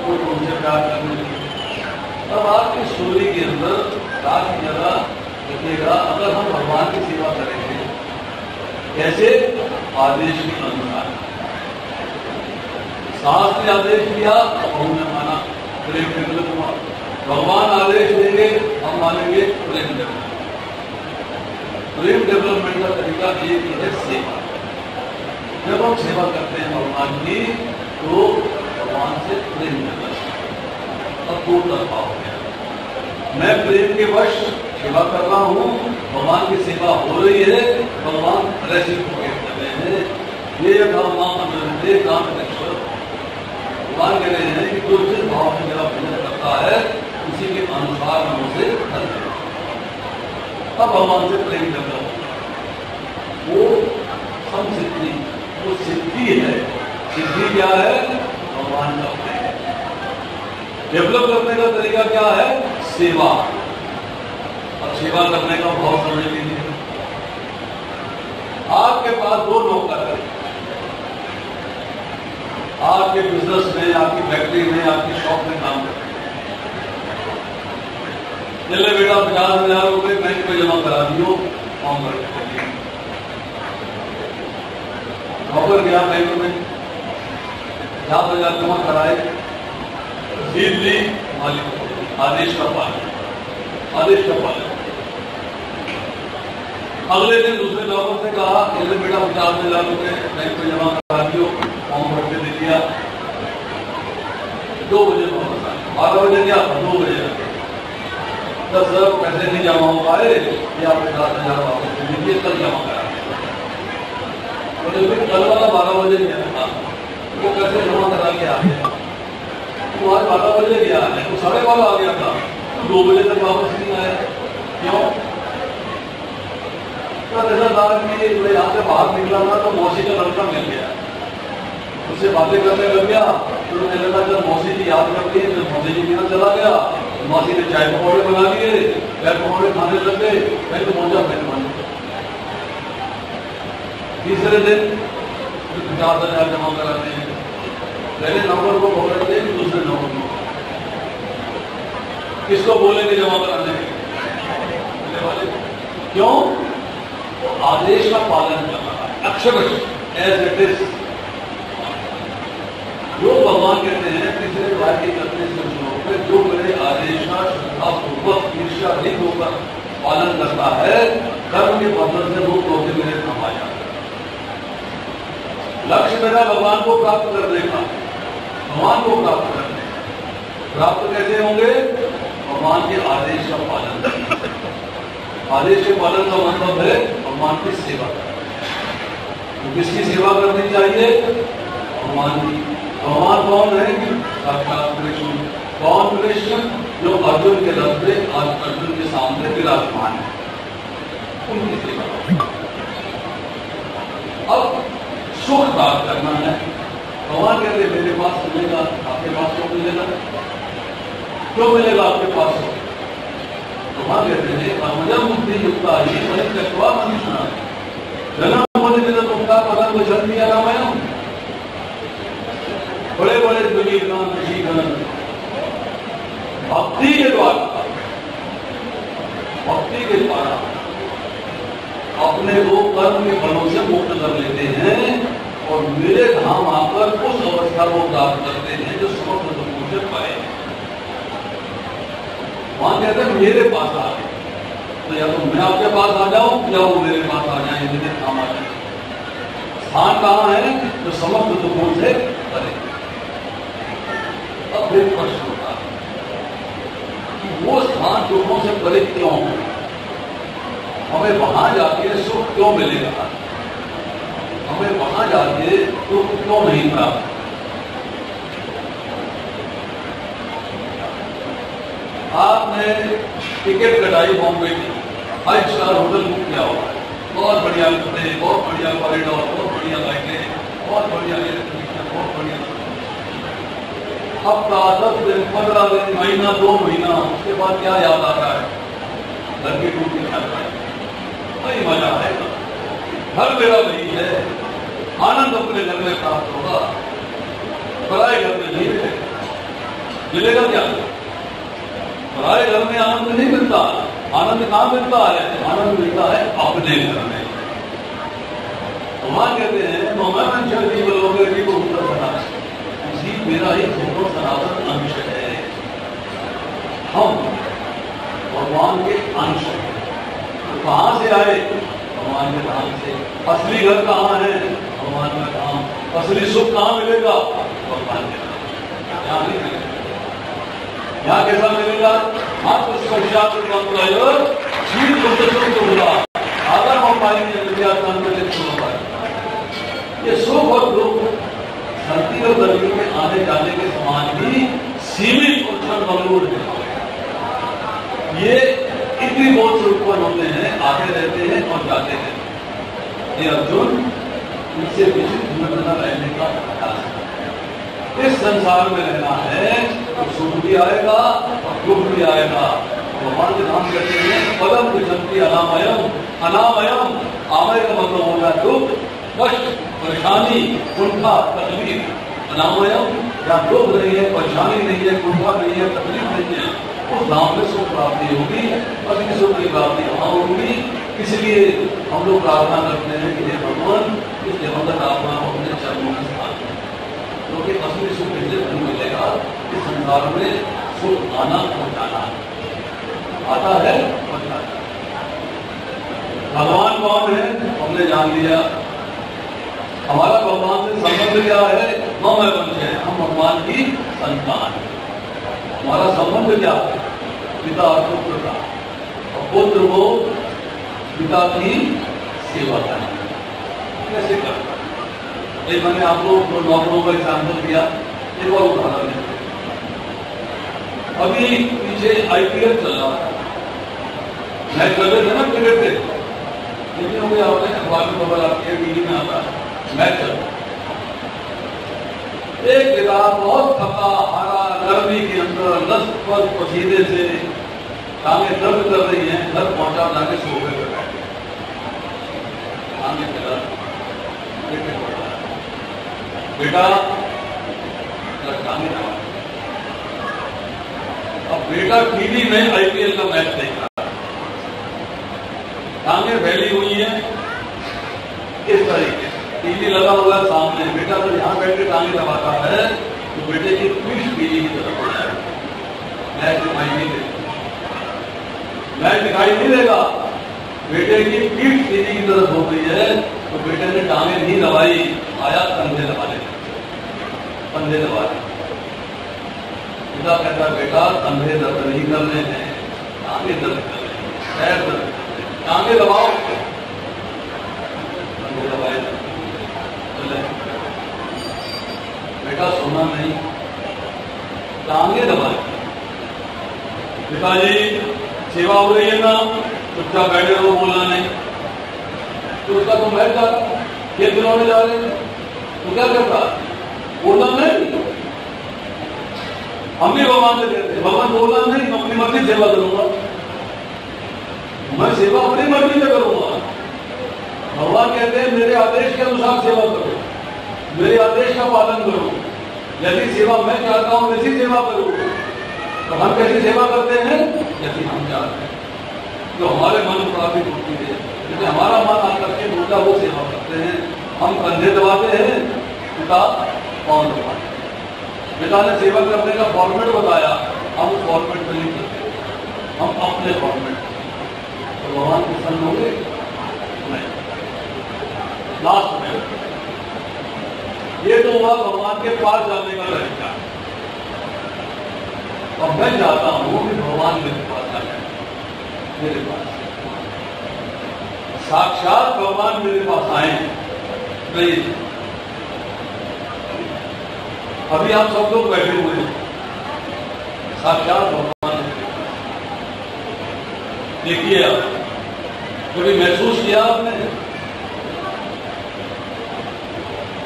वो तुमसे प्यार करने लगी। अब आपकी स्टोरी के अंदर रात की जगह देखिएगा, अगर हम भगवान की सेवा करेंगे कैसे? आदेश के अनुसार। सास ने आदेश दिया, बहू ने माना, प्रेम डेवलप हुआ। भगवान आदेश देंगे, हम मानेंगे, प्रेम डेवलप। प्रेम डेवलपमेंट का तरीका एक ही है, सेवा। जब हम सेवा करते हैं भगवान की, तो भगवान से प्रेम डेवलप। अब दो तरफा हो गया, मैं प्रेम के वश सेवा कर रहा हूँ, भगवान की सेवा हो रही है, भगवान रेसिप्रोकेट कर रहे हैं। ये काम भगवान कह रहे हैं कि जो जिस भाव में मेरा भजन करता है, उसी के अनुसार मैं उसे धन देता हूं। अब भगवान से प्रेम करता हूं, वो समसिद्धि, वो सिद्धि है। सिद्धि क्या है? भगवान का प्रेम। डेवलप करने का तरीका क्या है? सेवा। अब सेवा करने का भाव समझ लीजिए। आपके पास दो नौकर है, आपके बिजनेस में, आपकी फैक्ट्री में, आपकी शॉप में काम करते हैं। चले बेटा 50,000 रुपए बैंक में जमा करा दियो, फॉर्म भर के दिए। नौकर गया बैंक में, 50,000 जमा कराए, रसीद ली, मालिक आदेश का पालन, आदेश का पालन। अगले दिन दूसरे नौकर से कहा, चले बेटा 50,000 रुपए बैंक में जमा करा दियो, फॉर्म भर के दे दिया। 2 बजे वापस आए, 12 बजे गया, 2 बजे आए। 10,000 पैसे नहीं जमा हो पाए, ये आप 50,000 वापस दे दीजिए, कल जमा करा। कल वाला 12 बजे गया था, वो कैसे जमा करा के आ गया? वो आज 12 बजे गया है, वो 12:30 आ गया था, 2 बजे तक वापस नहीं आया। क्यों? यहाँ से बाहर निकला था तो मौसी का लड़का मिल गया, उससे बातें करने लग गया। तो कहने लगा जब मौसी की याद करती है, जब मौसी जी के यहाँ चला गया, मौसी ने चाय पकौड़े बना लिए, चाय पकौड़े खाने लग गए, मैं तो मौजा मैंने मान लिया। तीसरे दिन 50,000 जमा कराते हैं, पहले नंबर को पकड़ते हैं, दूसरे नंबर को किसको बोलेंगे जमा कराने वाले? क्यों? आदेश का पालन करना है, अक्षर एज इट इज। जो भगवान कहते हैं तीसरे बार की करते में, जो मेरे आदेश का श्रद्धापूर्वक ईर्ष्या रहित होकर पालन करता है, कर्म के बदल से वो क्रोध मेरे काम आ जाता है। लक्ष्य मेरा भगवान को प्राप्त करने का, भगवान को प्राप्त करने। प्राप्त कैसे होंगे? भगवान के आदेश का पालन। आदेश के पालन का मतलब है भगवान की सेवा करना। तो किसकी सेवा करनी चाहिए? भगवान की। भगवान कौन है? साक्षात कृष्ण। कौन कृष्ण? जो अर्जुन के रथ पे, आज अर्जुन के सामने विराजमान है, उनकी सेवा। अब सुख प्राप्त करना है। भगवान कहते मेरे पास मिलेगा, आपके पास क्यों मिलेगा? क्यों मिलेगा आपके पास? भगवान कहते हैं अमजम बुद्धि युक्ता ही वही तत्वा मनुष्य जन्म होने के लिए तुमका पदम को जन्म दिया रामायण। बड़े बड़े दुनियागण ऋषिगण भक्ति के द्वारा, भक्ति के द्वारा अपने को कर्म के फलों से मुक्त कर लेते हैं और मेरे धाम आकर उस अवस्था को प्राप्त करते हैं जो समस्त दुखों से पाए। वहां कहते हैं मेरे पास आ गए, तो या तो मैं आपके पास आ जाऊं या वो मेरे पास आ जाए, मेरे धाम आ जाए। स्थान कहाँ है? जो समस्त दुखों से परे। अब फिर प्रश्न होता है कि वो स्थान दुखों से परे क्यों है, हमें वहां जाके सुख क्यों मिलेगा, हमें वहां जाके दुख क्यों नहीं प्राप्त। आपने टिकट कटाई बॉम्बे की, 5 स्टार होटल बुक किया हुआ है, बहुत बढ़िया कपड़े, बहुत बढ़िया कॉरिडोर, बहुत बढ़िया लाइटें, बहुत बढ़िया एयर कंडीशन, बहुत बढ़िया हफ्ता 10 दिन 15 दिन महीना 2 महीना, उसके बाद क्या याद आता है, घर की टूटी खाता है, वही मजा आएगा। घर मेरा वही है, आनंद अपने घर में प्राप्त होगा, पराए घर में नहीं मिलेगा। मिलेगा क्या? पराए घर में आनंद नहीं मिलता। आनंद कहाँ मिलता है? आनंद मिलता है अपने घर में। वहां कहते हैं मोहम्मद जीव लोगे भी को जीव मेरा ही जीवन सनातन अंश है, हम भगवान के अंश हैं। तो कहां से आए? भगवान के धाम से। असली घर कहाँ है? भगवान का धाम। असली सुख कहाँ मिलेगा? भगवान के धाम। यहाँ नहीं मिलेगा। यहाँ कैसा मिलेगा? आत्मस्पर्शात अगर हम पाएंगे ये सुख और दुख धरती और धरती के आने जाने के समान ही सीमित और क्षणभंगुर है। ये इतनी बहुत से उत्पन्न होते हैं, आते रहते हैं और जाते हैं। ये अर्जुन इनसे विशिष्ट रहने का प्रयास है। इस संसार में रहना है तो सुख भी आएगा और दुख भी आएगा। भगवान के नाम कहते हैं पदम विषंति अनामयम। अनामयम आमय का मतलब होगा दुख, कष्ट, परेशानी, कुंठा, तकलीफ। अनामयम या दुख नहीं है, परेशानी नहीं है, कुंठा नहीं है, तकलीफ नहीं है, उस धाम में सुख प्राप्ति होगी। असली सुख की प्राप्ति वहां होगी। इसलिए हम लोग प्रार्थना करते हैं कि हे भगवान इस दिवंगत आत्मा को अपने चरणों में स्थान दें, क्योंकि असली सुख इसलिए नहीं मिलेगा। इस संसार में सुख आना और जाना आता है और जाता है। भगवान कौन है हमने जान लिया। हमारा भगवान से संबंध क्या है? मम वंश है, हम भगवान की संतान। हमारा संबंध क्या है? पिता और पुत्र का, और पुत्र को पिता की सेवा करना। कैसे करना? एक मैंने आप लोग को नौकरों का एग्जाम्पल दिया, एक और उदाहरण है। अभी पीछे IPL चल रहा था, मैच चल रहे थे ना क्रिकेट के, लेकिन हो गया आपने अखबार में खबर आती है, टीवी में आता है मैच चल रहा। एक खिलाड़ी बहुत थका हारा गर्मी के अंदर लस पर पसीने से टांगे दर्द कर रही हैं, घर पहुंचा जाके सोफे पे बैठे टांगे चला क्रिकेट पड़ रहा है। बेटा टांगे दबा। अब बेटा टीवी में IPL का मैच देख रहा है, टांगे फैली हुई है इस तरीके, टीवी लगा हुआ है सामने। बेटा तो यहाँ बैठ के टांगे दबाता है तो बेटे की पीठ टीवी की तरफ हो जाएगा, मैच दिखाई नहीं देगा। मैच दिखाई नहीं देगा, बेटे की पीठ टीवी की तरफ हो गई है तो बेटे ने टांगे नहीं दबाई, आया कंधे दबा ले, कंधे दबा ले। पिता कहता बेटा कंधे दर्द नहीं करने हैं, टांगे दर्द कर रहे हैं, पैर दर्द कर रहे हैं, टांगे दबाओ। कंधे दबाए, बेटा सोना नहीं, टांगे दबाए। पिताजी सेवा हो रही है ना, चुपचाप बैठे रहो, बोलना नहीं। तो उसका तुम बैठ जा, खेत खिलौने जा रहे हैं तो क्या करता? बोलना नहीं। हम भी भगवान से कहते हैं भगवान बोलना नहीं, मैं अपनी मर्जी सेवा करूंगा, मैं सेवा अपनी मर्जी से करूंगा। भगवान कहते हैं मेरे आदेश के अनुसार सेवा करो, मेरे आदेश का पालन करो। यदि सेवा मैं चाहता हूं वैसी सेवा करो। तो हम कैसी सेवा करते हैं? जैसी हम चाहते हैं, जो हमारे मन मुताबिक होती है, जैसे हमारा मन आकर्षित होता है वो सेवा करते हैं। हम कंधे दबाते हैं, पिता कौन दबाते हैं। पिता ने सेवा करने का फॉर्मेट बताया, हम उस फॉर्मेट में नहीं करते, हम अपने फॉर्मेट। तो भगवान प्रसन्न होंगे नहीं। लास्ट में ये तो हुआ भगवान के पास जाने का तरीका। और मैं चाहता हूं कि भगवान मेरे पास आ जाए, मेरे पास साक्षात भगवान मेरे पास आए। नहीं, अभी आप सब लोग बैठे हुए हैं, साक्षात भगवान देखिए। आप कभी महसूस किया आपने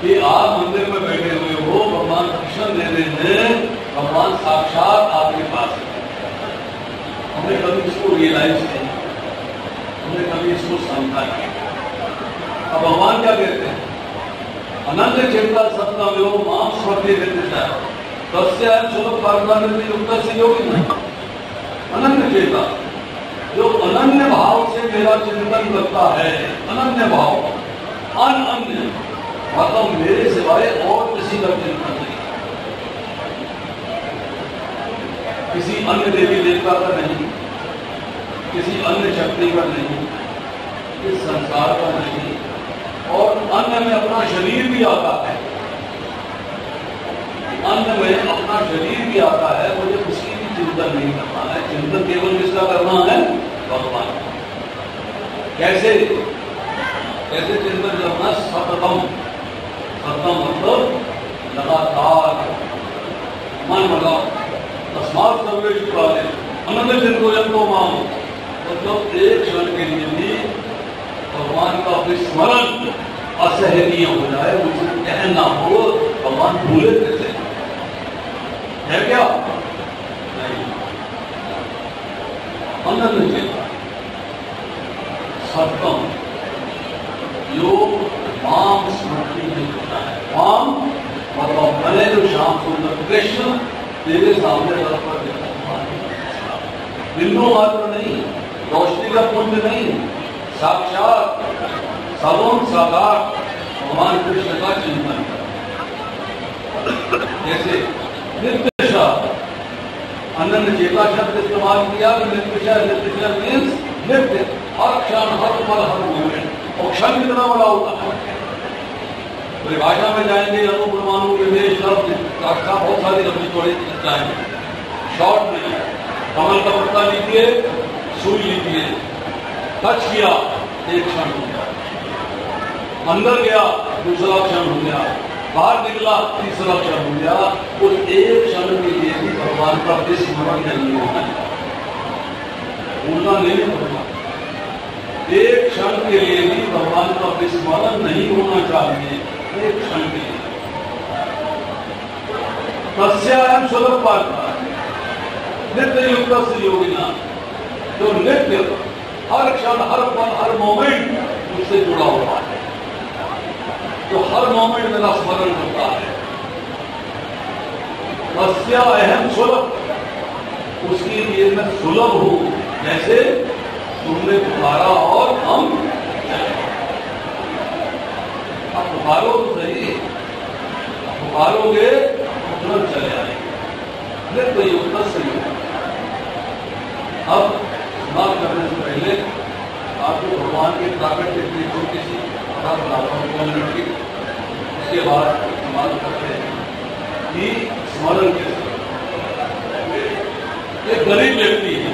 कि आप मंदिर में बैठे हुए हो, भगवान दर्शन दे रहे हैं, भगवान साक्षात आपके पास है। हमने कभी इसको रियलाइज किया, हमने कभी इसको समझा नहीं। अब भगवान क्या कहते हैं? अनन्य चेता सत्ता विलो मां स्मृति निर्दिशा तस्य सुलभ पारमानंद युक्त से योगी नहीं। अनन्य चेता, जो अनन्य भाव से मेरा चिंतन करता है, अनन्य भाव, अनन्य मतलब मेरे सिवाय और किसी का चिंतन नहीं, किसी अन्य देवी देवता का नहीं, किसी अन्य शक्ति का नहीं, इस संसार का नहीं, और अन्य में अपना शरीर भी आता है, अन्य में अपना शरीर भी आता है। मुझे किसी भी चिंतन नहीं करना है, चिंतन केवल किसका करना है? भगवान। कैसे कैसे चिंतन करना? सततम, सततम मतलब लगातार, मन लगाओ। तस्मात् सर्वेषु कालेषु अनन्य चिंतयन्तो माम्, मतलब एक क्षण के लिए भी भगवान का विस्मरण असहनीय हो जाए, मुझे कहना हो, भगवान भूले कैसे है क्या? नहीं, अनन्य चेता सत्यम यो माम स्मृति में होता है। माम मतलब मैंने जो श्याम सुंदर कृष्ण तेरे सामने पर बिंदु मात्र नहीं, रोशनी का पुंज नहीं, साक्षात सगुण साकार भगवान कृष्ण का चिंतन कर। जैसे नित्य अनन्य चेता शब्द इस्तेमाल किया, नित्य मीन्स नित्य, हर क्षण, हर पल, हर मोमेंट। और क्षण कितना बड़ा होता है? परिभाषा में जाएंगे, अनुप्रमाणु विवेश शब्द व्याख्या बहुत सारी लंबी चौड़ी जाएंगे, शॉर्ट में कमल का पत्ता लीजिए, सुई लीजिए, टच किया, एक क्षण हो गया, अंदर गया, दूसरा क्षण हो गया, बाहर निकला, तीसरा क्षण हो गया। उस एक क्षण के लिए भी भगवान का विस्मरण नहीं होना है, भूलना नहीं होना। एक क्षण के लिए भी भगवान का विस्मरण नहीं होना चाहिए, एक क्षण के लिए। तस्यायं सुलभ पार्था नित्य युक्त से योगिना, जो नित्य हर क्षण, हर पल, हर मोमेंट उससे जुड़ा हुआ है, जो हर मोमेंट मेरा स्मरण करता है। तस्या अहम सुलभ, उसके लिए मैं सुलभ हूं। जैसे तुमने पुकारा और हम अब पुकारो तो सही, पुकारोगे तुरंत चले आएंगे। नित्य युक्त से युक्त। अब बात करने से पहले आपको भगवान के प्राकट्य की छोटी सी कथा बताता हूँ, 2 मिनट की। उसके बाद बात करते हैं कि स्मरण कैसे। एक गरीब व्यक्ति है,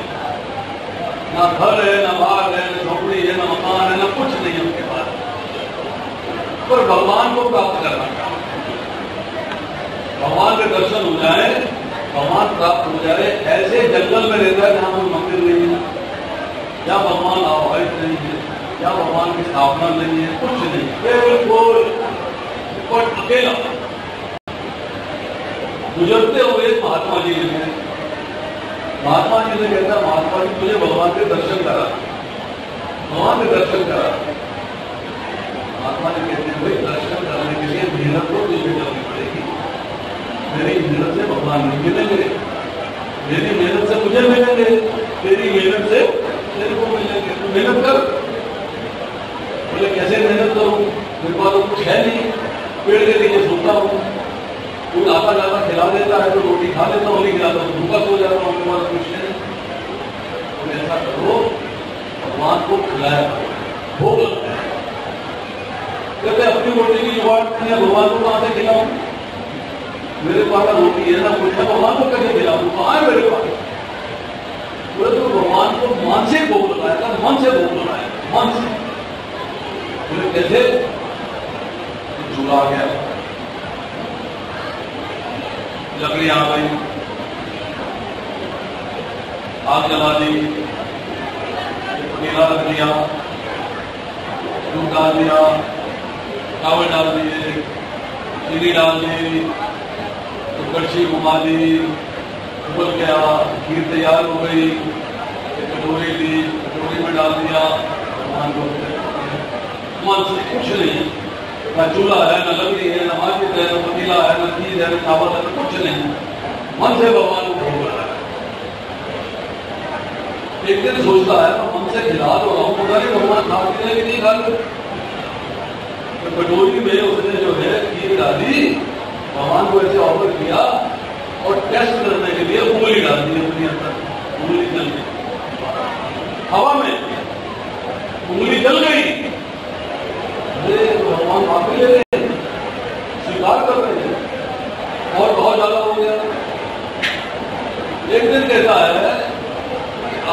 ना घर है, ना बाग है, ना झोपड़ी है, ना मकान है, ना कुछ नहीं है उनके पास, पर भगवान को प्राप्त करना चाहता है। भगवान के दर्शन हो जाए, भगवान प्राप्त हो जाए। ऐसे जंगल में रहता है जहां कोई मंदिर नहीं है, या भगवान आवाहित नहीं है, या भगवान की स्थापना नहीं है, कुछ नहीं, बिल्कुल अकेला। गुजरते हुए महात्मा जी ने, महात्मा जी ने कहता, महात्मा जी तुझे भगवान के दर्शन करा, भगवान के दर्शन करा। महात्मा जी कहते हैं भाई दर्शन करने के लिए मेहनत तो तुझे करनी पड़ेगी, मेरी मेहनत से भगवान नहीं मिलेंगे, मेरी मेहनत से मुझे मिलेंगे, तेरी मेहनत से तेरे को मिलेंगे, तू मेहनत कर। बोले कैसे मेहनत करूं, मेरे पास तो कुछ है नहीं, पेड़ के नीचे सोता हूँ, कोई आता जाता खिला देता है तो रोटी खा लेता हूँ, नहीं खिलाता हूँ भूखा सो जाता हूँ, मेरे पास कुछ नहीं। तो ऐसा करो, भगवान को खिलाया भोग लगता है। कहते अपनी रोटी की जुगाड़ नहीं है, भगवान को कहां से खिलाऊं? मेरे पास रोटी है ना कुछ है, भगवान को कैसे खिलाऊं? कहाँ है मेरे पास? बोले तो भगवान को मन से भोग लगाया था, मन से भोग लगाया, मन से। बोले कैसे? चूल्हा आ गया, लकड़ी आ गई, आग जला दी, पतीला रख लिया, दूध डाल दिया, चावल डाल दिए, चीनी डाल दी, तो कड़छी घुमा दी, उबल गया, खीर तैयार हो गई, कटोरी ली, कटोरी में डाल दिया, भगवान को मन से कुछ नहीं, न चूल्हा है, न लकड़ी है, न माचिस है, न पतीला है, न चीज है, न चावल है, कुछ नहीं, मन से भगवान को भोग लगाया। एक दिन सोचता है मैं मन से खिला तो रहा हूँ, पता नहीं भगवान खा कि नहीं खा लो। तो कटोरी में उसने जो है खीर डाली, भगवान को ऐसे ऑफर किया और टेस्ट करने के लिए उंगली डाल दी अपने अंदर, उंगली जल गई हवा में, उंगली जल गई। अरे भगवान माफी ले रहे हैं, स्वीकार कर रहे हैं और बहुत ज्यादा हो गया। एक दिन कहता है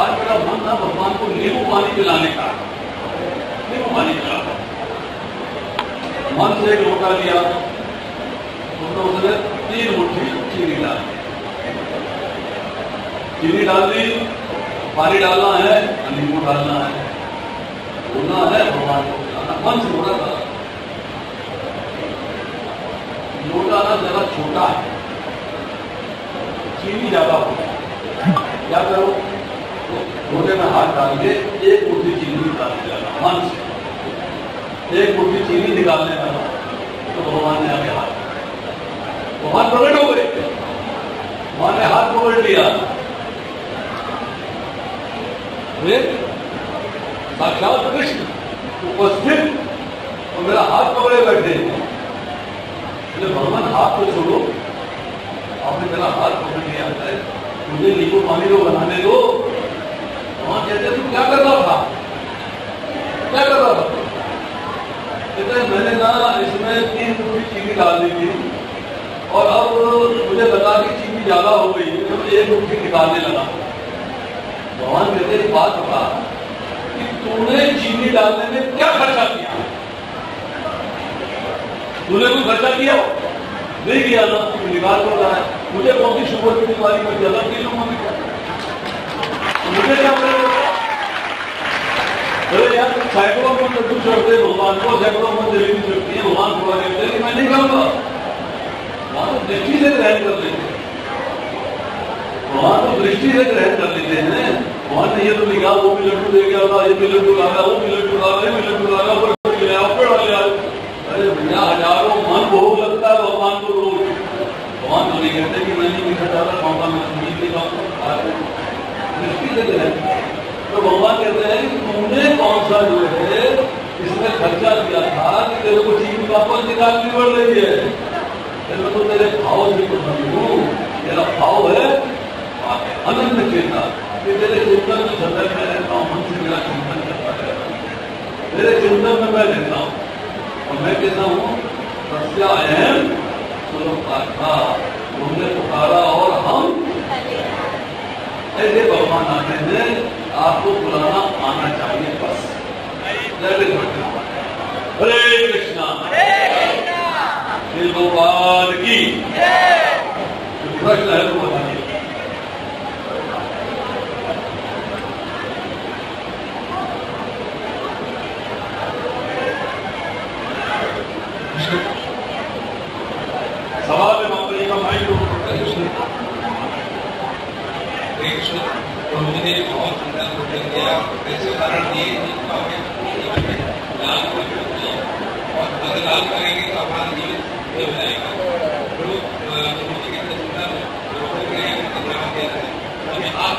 आज मेरा मन था भगवान को नींबू पानी पिलाने का, नींबू पानी पिलाना। मन से एक लोटा लिया, तो उसने 3 मुट्ठी चीनी डाल दी, चीनी डाल दी, पानी डालना है, नींबू डालना है, बोलना है भगवान को पिलाना, मन से बोला था। लोटा ना जरा छोटा है, चीनी ज्यादा हो, क्या करो? लोटे में हाथ डाल के 1 मुट्ठी चीनी निकाल दिया मन से, 1 मुट्ठी चीनी निकालने लगा तो भगवान ने आगे हाथ, भगवान प्रकट हो गए, भगवान ने हाथ पकड़ लिया, साक्षात कृष्ण उपस्थित और मेरा हाथ पकड़े बैठे। भगवान हाथ को छोड़ो, आपने मेरा हाथ पकड़ लिया है, मुझे नींबू पानी को बनाने दो। वहां कहते तू क्या कर रहा था, क्या कर रहा था? कहते मैंने ना इसमें 3 मुट्ठी चीनी डाल दी थी और अब मुझे लगा कि चीनी ज्यादा हो गई है तो 1 मुट्ठी निकालने लगा। भगवान कहते एक बात बता कि तूने चीनी डालने में क्या खर्चा किया? तूने कोई खर्चा किया? नहीं किया ना, निकाल कर रहा है। मुझे कौन सी शुगर की बीमारी में ज्यादा पी लूंगा मैं, क्या मुझे क्या करेगा? अरे यार सैकड़ों में लड्डू चढ़ते भगवान को, सैकड़ों में जलेबी चढ़ती है, भगवान थोड़ा कहते हैं मैं नहीं खाऊंगा। वहां तो दृष्टि से ग्रहण कर लेते हैं, वहां तो दृष्टि से ग्रहण कर लेते हैं। वहां ने ये तो लिखा वो भी लड्डू दे गया था, ये भी लड्डू लाया, वो भी लड्डू लाया, ये भी लड्डू लाया, वो ले आओ, पेड़ ले आओ। अरे भैया हजारों मन भोग लगता है भगवान को रोज। भगवान तो नहीं कहते कि मैं नहीं मीठा ज्यादा खाऊंगा, मैं मीठ नहीं खाऊंगा, दृष्टि से ग्रहण। तो भगवान कहते हैं कि तुमने कौन सा जो है इसमें खर्चा किया था कि तेरे को चीनी वापस निकालनी पड़ रही है? मैं तो तेरे भाव से कुछ समझूं, तेरा भाव है अनंत चेतना, कि तेरे चिंतन में सतर्क में रहता हूँ, मन से मेरा चिंतन करता रहता हूँ, तेरे चिंतन में मैं रहता हूँ। और मैं कहता हूँ सत्या अहम सुरक्षा, तुमने पुकारा और हम ऐसे भगवान आते हैं, आपको बुलाना आना चाहिए बस। हरे कृष्णा, श्री भगवान की प्रश्न है तो बताइए। सवाल है माता जी का माइक तो मुझे बहुत सुंदर भोजन दिया। ऐसे उदाहरण दिए लाल और अगर लाल करेंगे तो हमारा जीवन हो जाएगा। तो मुझे कितने सुंदर आप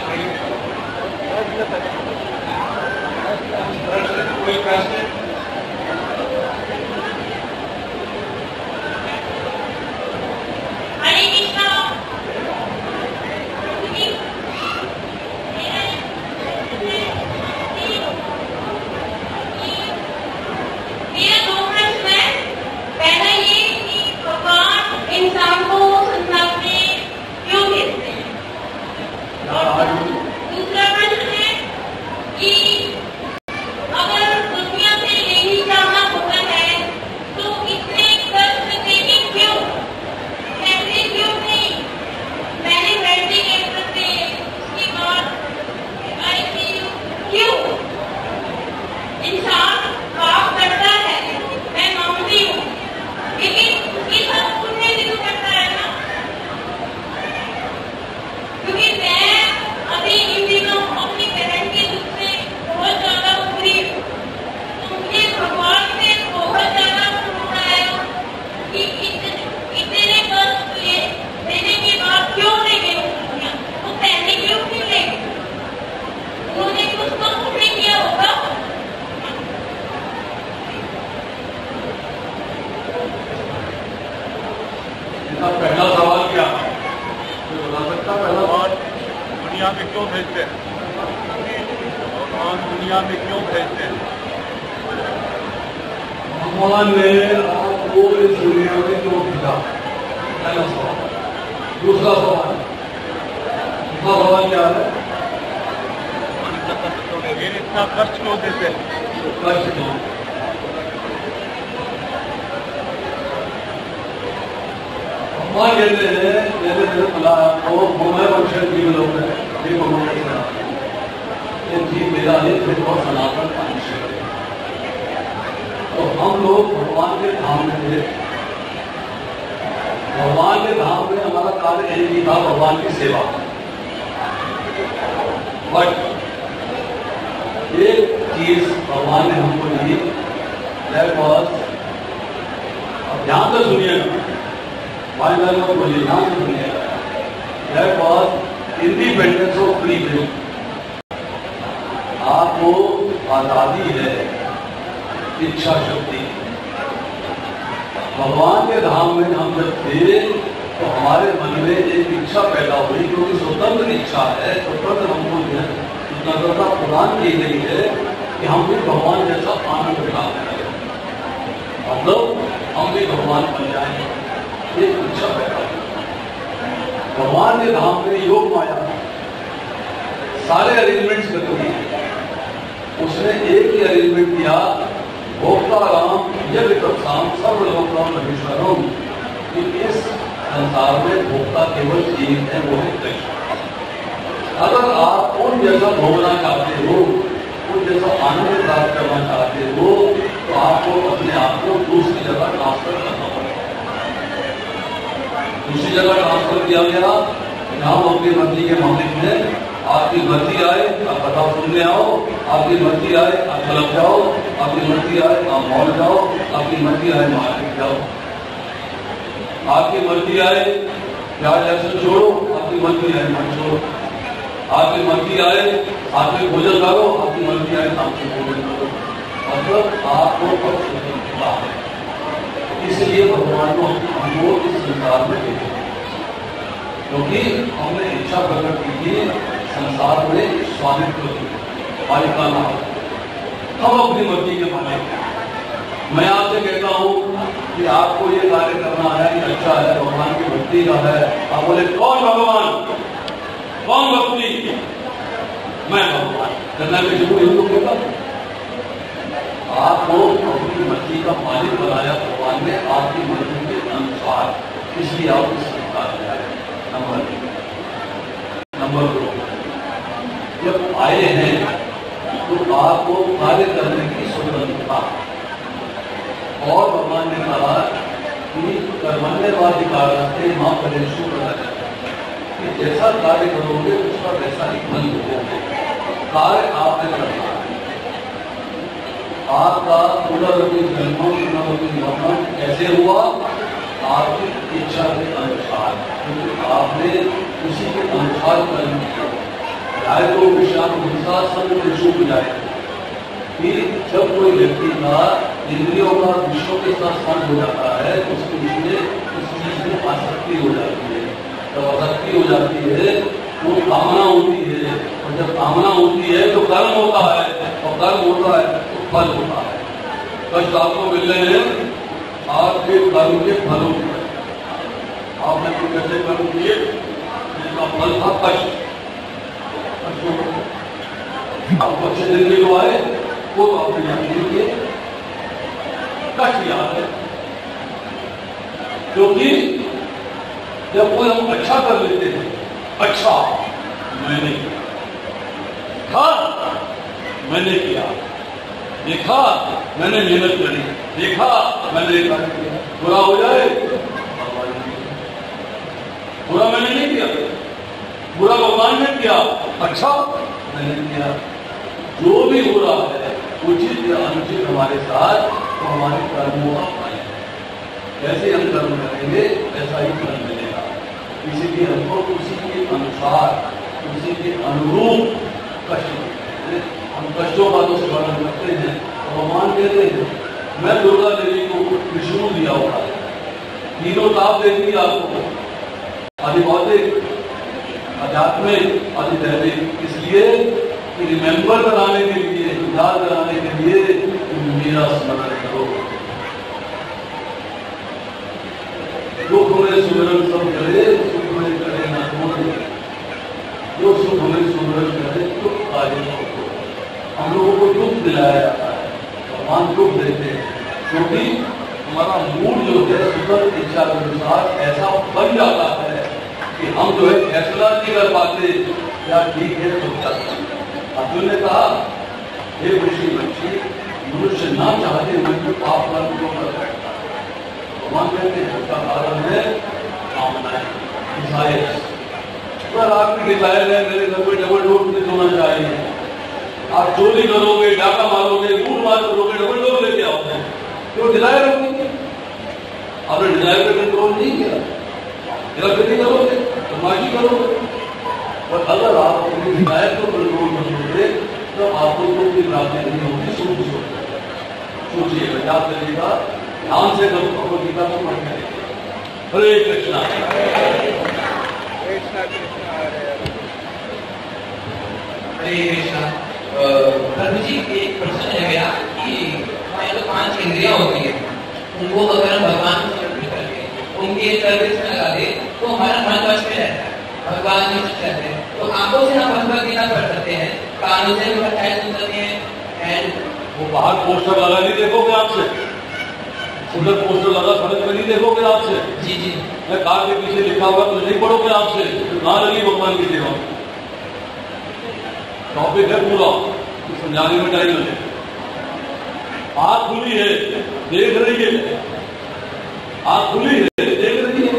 कोई प्रश्न? मेरा 2 प्रश्न है। पहला ये कि भगवान बच्चा पैदा भगवान दुनिया में क्यों भेजते हैं? भगवान दुनिया में क्यों भेजते हैं? भगवान ने आपको इस दुनिया में क्यों भेजा? पहला सवाल। दूसरा सवाल क्या है? ये इतना कष्ट क्यों देते हैं? कष्ट क्यों? भगवान कहते हैं जैसे मैंने बोला आपको मोह वंशज जीव लोग हैं, ये भगवान ये जीव मेरा ही फिर और सनातन अंश है। तो हम लोग भगवान के धाम में थे। भगवान के धाम में हमारा कार्य यही नहीं था भगवान की सेवा। बट एक चीज भगवान ने हमको दी, अब ध्यान से सुनिएगा, फाइनल में बोलिए, ध्यान से सुनिएगा, that was independence of free will. आपको आजादी है, इच्छा शक्ति। भगवान के धाम में हम जब थे तो हमारे मन में एक इच्छा पैदा हुई, क्योंकि स्वतंत्र इच्छा है, स्वतंत्र हमको स्वतंत्रता प्रदान की गई है कि हम भी भगवान जैसा आनंद प्राप्त करें, मतलब हम भी भगवान बन जाए, एक इच्छा पैदा हुई। भगवान के धाम में योग माया सारे अरेंजमेंट्स करती है। उसने एक ही अरेंजमेंट किया, भोक्ता राम यज्ञ तत्साम सर्वलोकम महेश्वरम, कि इस संसार में भोक्ता केवल एक है, वो है कृष्ण। अगर आप उन जैसा भोगना चाहते हो, उन जैसा आनंद प्राप्त करना चाहते हो, तो आपको अपने आप को दूसरी जगह ट्रांसफर करना पड़ेगा। दूसरी जगह ट्रांसफर किया गया, जहां अपनी मर्जी के मालिक हैं। आपकी मर्जी आए आप बताओ सुनने आओ, आपकी मर्जी आए आप क्लब जाओ, आपकी मर्जी आए आप मॉल जाओ, आपकी मर्जी आए मार्केट जाओ, आपकी मर्जी आए प्याज लहसुन छोड़ो, आपकी मर्जी आए मत छोड़ो, आपकी मर्जी आए आपके भोजन करो, आपकी मर्जी आए आपसे भोजन करो। मतलब आपको स्वतंत्रता है। इसलिए भगवान को हमको इस संसार में भेजा, क्योंकि हमने इच्छा प्रकट की थी संसार में स्वामित्व की, मालिकाना। हम अपनी मर्जी के मालिक हैं। मैं आपसे कहता हूं कि आपको ये कार्य करना है, ये अच्छा है, भगवान की भक्ति का है। आप बोले कौन भगवान, कौन भक्ति? मैं भगवान करना के जो हिंदू कहता हूं। आपको अपनी मर्जी का मालिक बनाया भगवान ने, आपकी मर्जी के अनुसार, इसलिए आप इस संसार में आए। नंबर 2, जब आए हैं तो आपको कार्य करने की स्वतंत्रता। और भगवान ने कहा कि कर्मण्येवाधिकारस्ते मा फलेषु कदाचन, कि जैसा कार्य करोगे उसका वैसा ही फल भोगोगे। कार्य आपने करना है। आपका पुनर्वि जन्म पुनर्वि मरण कैसे हुआ? आपकी इच्छा के अनुसार, क्योंकि आपने उसी के अनुसार कर्म किया। चाहे तो विषाण हिंसा सब शुभ जाए कि जब कोई व्यक्ति का इंद्रियों का विषयों के साथ संग हो जाता है तो उसके उसमें उस चीज में आसक्ति हो जाती है। जब आसक्ति हो जाती है तो कामना होती है, और जब कामना होती है तो कर्म होता है, और कर्म होता है तो फल होता है। कष्ट आपको मिल रहे हैं आपके कर्म के फलों में। आपने कुछ ऐसे कर्म किए जिसका फल था कष्ट। अब अच्छे दिन में जो आए वो आपने याद नहीं किए, कष्ट याद है। क्योंकि जब कोई हम अच्छा कर लेते हैं, अच्छा मैंने किया, देखा मैंने किया, देखा मैंने मेहनत करी, देखा मैंने कार्य किया, बुरा हो जाए बुरा मैंने नहीं किया, बुरा भगवान ने किया, अच्छा मैंने किया। जो भी हो रहा है उचित या अनुचित हमारे साथ, तो हमारे कर्मों का फल है। जैसे हम कर्म करेंगे वैसा ही फल मिलेगा। इसीलिए हमको उसी के अनुसार, उसी के अनुरूप कष्ट मिलते हैं। हम कष्टों का तो वर्णन करते हैं, भगवान कहते हैं मैं दुर्गा देवी को विष्णु दिया हुआ है, तीनों ताप देती है आपको, आदि भौतिक आध्यात्मिक आधिदैविक, इसलिए कि रिमेंबर कराने के लिए, याद कराने के लिए मेरा स्मरण करो। दुख में सुमरन सब करे, सुख में करे ना कौन, जो सुख में सुमरन करे दुख कार्य हो। हम लोगों को दुख दिलाया जाता है, भगवान दुख देते हैं, क्योंकि हमारा मूड जो है सुधर इच्छा के अनुसार ऐसा बन जाता है कि हम जो है फैसला नहीं कर पाते, क्या ठीक है तो क्या। अर्जुन ने कहा, हे ऋषि बच्ची, मनुष्य ना चाहते हुए भी पाप कर्म क्यों कर बैठता है? भगवान कहते हैं उसका कारण है कामनाएं, डिजायर। अगर आपकी डिजायर है मेरे घर में डबल डोर नहीं होना चाहिए, आप चोरी करोगे, डाका मारोगे, लूट मार करोगे, डबल डोर लेके आओगे, क्यों? डिजायर होगी। आपने डिजायर पे कंट्रोल नहीं किया, गिरफ्तारी करोगे, बदमाशी करोगे। और अगर आप अपनी डिजायर को कंट्रोल करोगे तो आपको दुख की प्राप्ति नहीं होगी। सोचिएगा, याद करिएगा, ध्यान से करो, भगवद गीता को पढ़ने देखिए। हरे कृष्णा कृष्णा कृष्णा हरे कृष्णा। प्रभु जी, एक प्रश्न है मेरा कि हमारे जो 5 इंद्रियां होती है उनको अगर हम भगवान को समर्पित करके उनके सर्विस में लगा दे तो हमारा मन वश में रहता है, भगवान में खुश रहते हैं। तो आंखों से हम भगवद गीता पढ़ सकते हैं, कानों से हम कथाएं सुन सकते हैं, एंड वो बाहर पोस्टर लगा नहीं देखोगे आपसे, उधर पोस्टर लगा सड़क में नहीं देखोगे आपसे। जी जी, मैं कार के पीछे लिखा हुआ तो नहीं पढ़ोगे आपसे, ना लगी भगवान की सेवा। टॉपिक है पूरा, समझाने में टाइम लगे। आँख खुली है, देख रही है, आँख खुली है, देख रही है,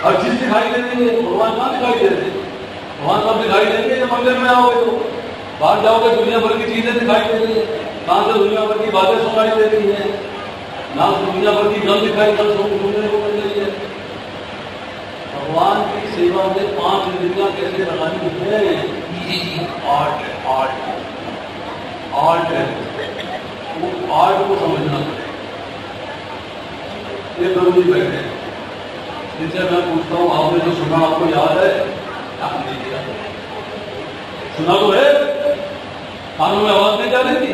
हर चीज दिखाई दे रही है। भगवान कहाँ दिखाई दे रहे? भगवान सब दिखाई देंगे जब मंदिर में आओगे तो। बाहर जाओगे दुनिया भर की चीजें दिखाई दे रही है, कहाँ से दुनिया भर की बातें सुनाई दे रही है, ना दुनिया भर की गंध दिखाई सुनने को मिल रही है। भगवान की सेवा में 5 इंद्रियां कैसे लगानी है? आर्ट है, आर्ट है, वो आर्ट को समझना पड़ेगा। ये प्रभु जी बैठे हैं, इनसे मैं पूछता हूँ, आपने जो सुना आपको याद है? ध्यान नहीं दिया, सुना तो है, कानों में आवाज नहीं जा रही थी,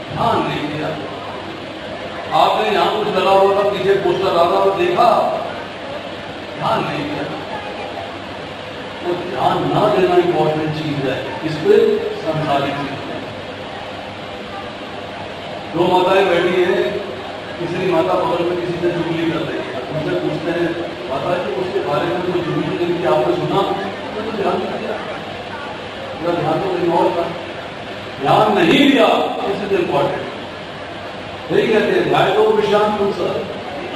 ध्यान नहीं दिया। आपने यहाँ कुछ लगा हुआ था, पीछे पोस्टर आ रहा था, देखा, ध्यान नहीं दिया। तो ध्यान ना देना इंपॉर्टेंट चीज है, इस पर संसारिक चीज है। 2 माताएं बैठी है, तीसरी माता बगल में किसी से चुगली कर रही है, उनसे पूछते हैं, माता जी उसके बारे में जो चुगली करी थी आपने सुना? तो ध्यान नहीं दिया, ध्यान तो कहीं और था, ध्यान नहीं दिया, इसलिए इंपॉर्टेंट। यही कहते हैं ध्यान तो विश्राम सर,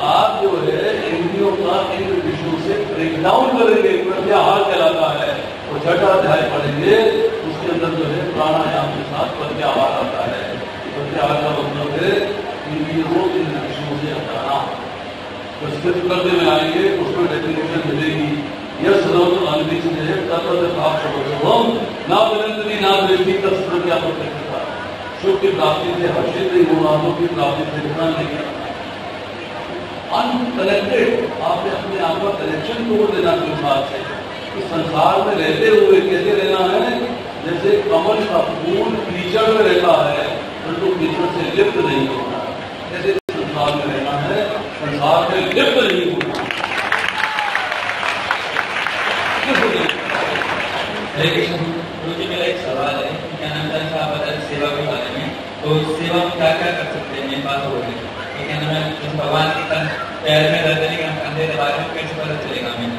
आप जो है इंद्रियों का इंद्र विष्णु से ब्रेकडाउन करेंगे, प्रत्याहार कहलाता है। और 6ठा अध्याय पढ़ेंगे, उसके अंदर जो है प्राणायाम के साथ प्रत्याहार आता है। प्रत्याहार का मतलब है इंद्रियों को इंद्र विष्णु से हटाना। तो स्थित करने में आएंगे, उसमें डेफिनेशन मिलेगी। यह सर्वत्र अनविचित है, ना विनंती ना दृष्टि तत्व क्या प्रत्यक्षता। सुख की प्राप्ति से हर्षित नहीं होना, दुख की प्राप्ति से ध्यान नहीं करना। अनकनेक्टेड, आपने अपने आप का कनेक्शन तोड़ देना संसार से। इस संसार में रहते हुए कैसे रहना है? जैसे कमल का फूल कीचड़ में रहता है, परंतु कीचड़ से लिप्त नहीं होना। जैसे संसार में रहना है, संसार में लिप्त नहीं होना। गुरु जी, मेरा एक सवाल है, क्या नाम था आप बता सेवा के बारे में, तो सेवा में क्या क्या कर सकते हैं? मेरी बात हो गई, क्या नाम है, भगवान की पैर में दर्द नहीं, कंधे के बारे में कैसे पता चलेगा हमें?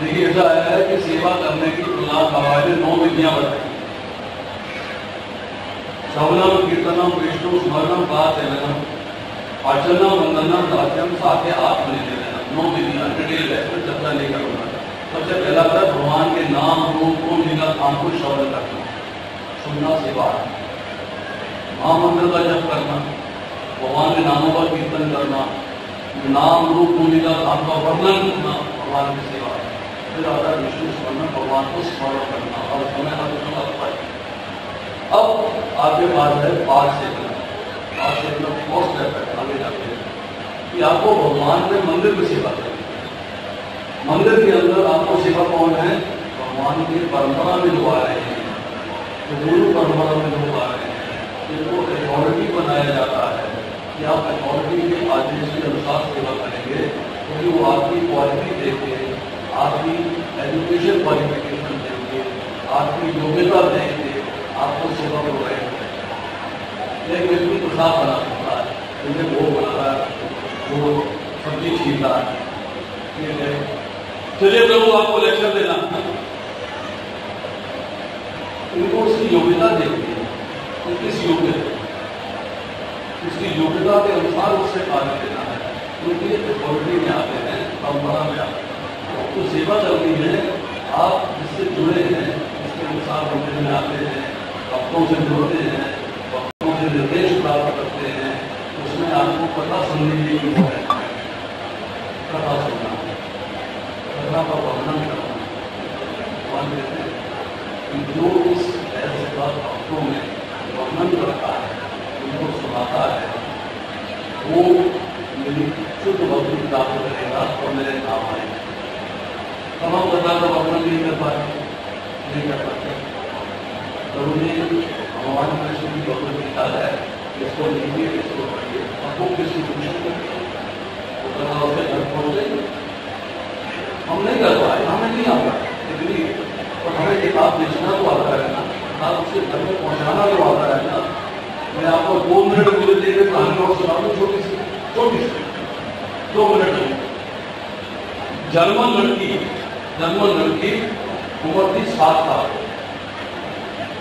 देखिए, ऐसा है कि सेवा करने की प्रहलाद बाबा ने 9 विधियां बताई। श्रवणम, कीर्तनम, विष्णु स्मरणम, प्रार्थनम, अर्चना, वंदनम, दास्यम, साथे आत्मनिवेदनम। 9 विधियां डिटेल है, इसमें चर्चा नहीं करूंगा। सबसे पहला था भगवान के नाम, रूप को, लीला धाम को श्रवण करना, सुनना, सेवा, महामंत्र का जप करना, भगवान के नामों का कीर्तन करना, नाम रूप लीला धाम का वर्णन करना, भगवान की सेवा। फिर आता है विष्णु स्मरण, भगवान को स्मरण करना और समय हर अब आपके पास है पाठ सेवना। पाठ सेवना बहुत स्टेप है आगे जाके कि आपको भगवान में मंदिर में सेवा करनी। मंदिर के अंदर आपको सेवा कौन तो दोनों परंपरा में लोग आ रहे हैं, जिनको अथॉरिटी बनाया जाता है कि आप अथॉरिटी के आदेश के अनुसार सेवा करेंगे, क्योंकि वो आपकी क्वालिटी देखे, आपकी एजुकेशन क्वालिफिकेशन देंगे, आपकी योग्यता देंगे, आपको सेवा प्रोवाइड करेंगे। एक व्यक्ति प्रसाद बना सकता है, जैसे वो बना रहा है, वो सब्जी छीन रहा है, ठीक है, चलिए प्रभु आपको लेक्चर देना, उनको उसकी योग्यता देखती है, तो किस योग्य उसकी योग्यता के अनुसार उससे कार्य देना है, क्योंकि अथॉरिटी में आते हैं, परंपरा में आते हैं, तो सेवा करनी है, आप जिससे जुड़े हैं उसके अनुसार मंदिर में आते हैं, भक्तों से जुड़ते हैं, भक्तों से निर्देश प्राप्त करते हैं, उसमें आपको कथा सुनने की है, कथा सुनना, कथा का वर्णन करना, मान लेते हैं कि जो इस ऐसे भक्तों में वर्णन करता है, उनको सुनाता है, वो मेरी शुद्ध भक्ति प्राप्त करेगा और मेरे काम आएगा। अब हम कथा का वर्णन नहीं कर पाए, नहीं कर पाते, प्रभु ने भगवान कृष्ण की भगवत गीता है, इसको लिखिए, इसको पढ़िए, आपको किसी पूछन करके वो कथा उसके घर पहुंचे, हम नहीं कर पाए, हमें नहीं आता इतनी, और हमें किताब बेचना तो आता है ना, किताब उसके घर में पहुंचाना तो आता है ना। मैं आपको 2 मिनट मुझे देकर कहानी और सुना दूं, छोटी सी 2 मिनट में। जर्मन लड़की उम्र थी 7 साल,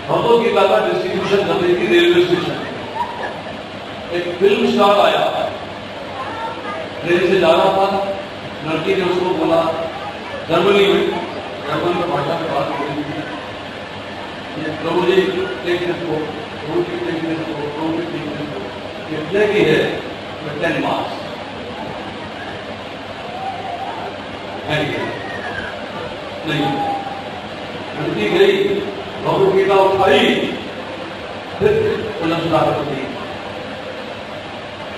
भगवत गीता का डिस्ट्रीब्यूशन कर रही थी रेलवे स्टेशन। एक फिल्म स्टार आया, ट्रेन से जा रहा था, लड़की ने उसको बोला जर्मनी भाषा में बात हो रही थी, प्रभु जी कितने की है, 10 मार्क्स नहीं। लड़की गई, भगवत गीता उठाई, फिर पुनः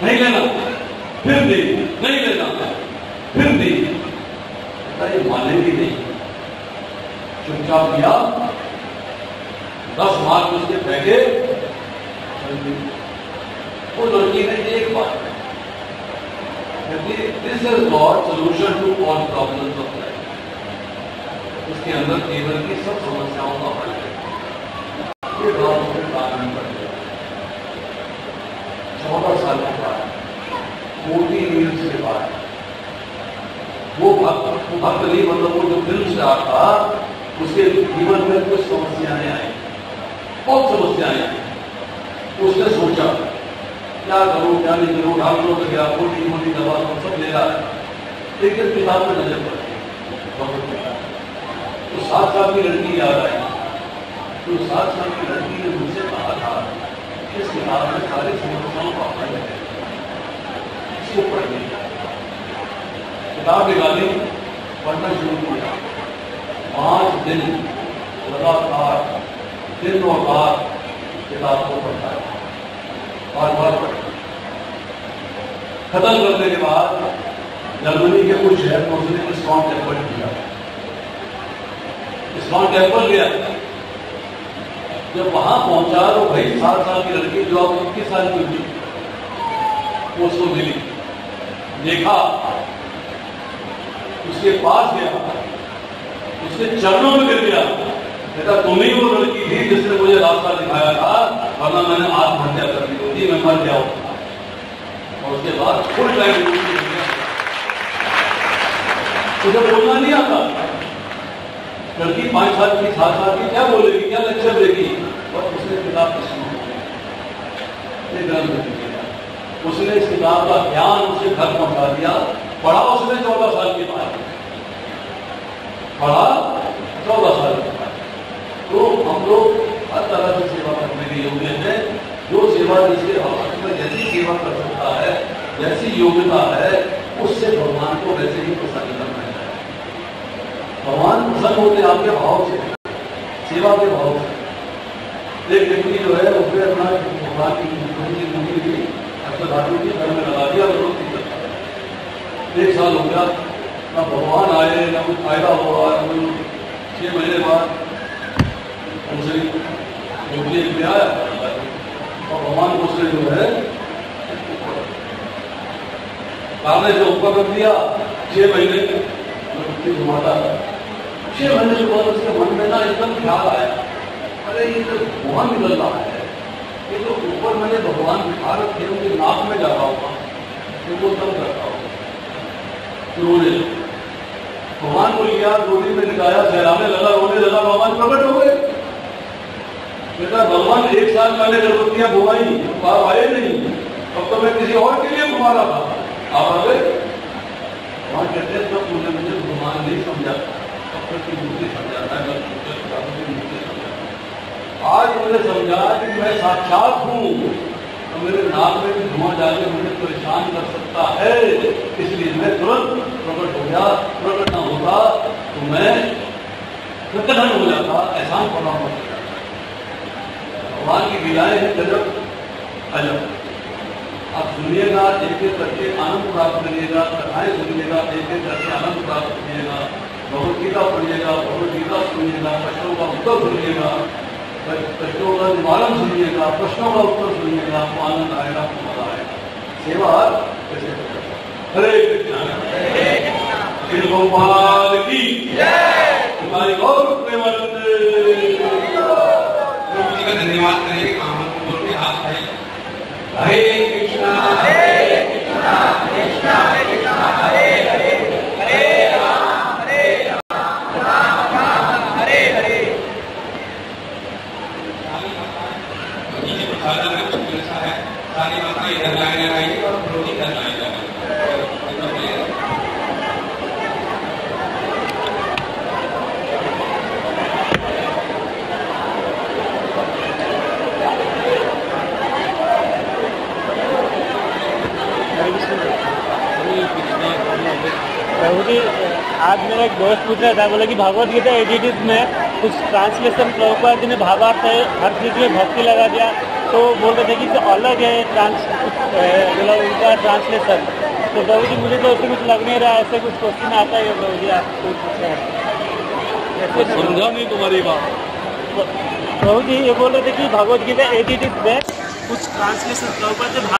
नहीं लेना, फिर दी, नहीं लेना, फिर दी, ये मानेगी नहीं, चुपचाप दिया, 10 मार्क उसके फेंके। वो लड़की ने एक बात कहती, this is God solution to all problems of life. उसके अंदर केवल की सब समस्याओं का हल है। ये बात उसके कान में पड़ गया। 14 साल के बाद, 14 ईयर्स के बाद, वो भक्त नहीं, मतलब वो जो फिल्म स्टार था, उसके जीवन में कुछ समस्याएं आई, बहुत समस्याएं आई। उसने सोचा क्या करूं क्या नहीं करूं, डॉक्टरों को गया, मोटी दवा सब ले रहा है, लेकिन किताब में नजर पड़ती। तो 7 साल की लड़की याद आई, तो 7 साल की लड़की ने मुझसे कहा था, इस किताब में सारी समस्याओं का हल है, इसको पढ़ने। किताब निकाली, पढ़ना शुरू किया, 5 दिन लगातार दिन और रात किताब को पढ़ता है, बार पढ़ता। खत्म करने के बाद जर्मनी के कुछ शहर में उसने इस्कॉन टेम्पल किया। इस्कॉन टेम्पल गया, जब वहां पहुंचा तो भाई 7 साल की लड़की जो अब 21 साल की हुई, वो उसको मिली, देखा, उसके पास गया, उसके चरणों में गिर गया, कहता तुम ही वो लड़की थी जिसने मुझे रास्ता दिखाया था, वरना मैंने आत्महत्या कर दी होती, मैं मर गया होता। और उसके बाद फुल टाइम तुझे बोलना नहीं आता। लड़की 5 साल की 7 साल की क्या बोलेगी, क्या लेक्चर देगी, और उसने किताब उसने इस किताब का ज्ञान उसे घर पहुंचा दिया। पढ़ा उसने 14 साल के बाद, पढ़ा 14 साल के बाद। तो हम लोग हर तरह से सेवा करने के योग्य हैं। जो सेवा जिसके हक में जैसी सेवा कर सकता है, जैसी योग्यता है, उससे भगवान को वैसे ही प्रसन्न करना चाहिए। भगवान प्रसन्न होते आपके भाव से, सेवा के भाव से। एक व्यक्ति जो है उसने अपना भगवान की मूर्ति थी, धातु की घर में लगा दिया, 1 साल हो गया, ना भगवान आए, ना कुछ फायदा हुआ। 6 महीने बाद उपदेश में आया और भगवान को उसने जो है कागज से ऊपर रख दिया। 6 महीने घुमाता 6 महीने के बाद उसके मन में ना एकदम ख्याल आया, अरे ये तो धुआं निकल रहा है, ये तो ऊपर मैंने भगवान बिठा रखे उनके नाक में जा रहा होगा, तो वो तब करता होगा। रोने भगवान को लिया, गोदी में लिटाया, सहलाने लगा, रोने लगा, भगवान प्रकट हो गए। बेटा भगवान 1 साल पहले गर्भवतियां घुमाई, आप आए नहीं, अब तो मैं किसी और के लिए घुमा रहा था, आप आ गए। वहां कहते हैं तब तुमने मुझे भगवान नहीं समझा, तब तक की मूर्ति समझाता है, आज मुझे समझा कि मैं साक्षात हूँ, तो मेरे नाक में भी धुआं डाले मुझे परेशान कर सकता है, इसलिए मैं तुरंत प्रकट हो गया। प्रकट न होता तो मैं प्रकटन हो जाता, एहसान पड़ा हो जाता। भगवान की लीलाएं हैं गजब अजब। आप सुनिएगा, एक एक करके आनंद प्राप्त करिएगा, कथाएं सुनिएगा, एक एक करके आनंद प्राप्त करिएगा, भगवत गीता पढ़िएगा, भगवत गीता सुनिएगा, प्रश्नों का उत्तर सुनिएगा, प्रश्नों का निवारण सुनिएगा, प्रश्नों का उत्तर सुनिएगा, आपको आनंद आएगा, आपको मजा आएगा। सेवा कैसे हरे कृष्णा श्री गोपाल की हमारी गौर प्रेमानंद का धन्यवाद करेंगे। बोल के हाथ भाई हरे कृष्णा कृष्णा कृष्णा कृष्णा हरे हरे हरे राम राम राम हरे हरे। प्रसाद में कुछ ऐसा है, सारी माताएं इधर लाइन लगाएंगे और पुरोहित इधर लाइन लगाएंगे। प्रभु जी, आज मेरा एक दोस्त पूछ रहा था, बोला कि भगवत गीता एडिटिव में कुछ ट्रांसलेशन प्रभुपाद जी ने भावार्थ है, हर चीज़ में भक्ति लगा दिया, तो बोल रहे थे कि तो अलग है मतलब उनका ट्रांसलेशन। तो प्रभु जी मुझे तो ऐसे कुछ लग नहीं रहा, ऐसे कुछ क्वेश्चन आता है प्रभु जी, आप कुछ पूछ रहे हैं। समझा नहीं तुम्हारी बात। प्रभु जी ये बोल रहे थे कि भगवत गीता एडिटिव में कुछ ट्रांसलेशन प्रभुपाद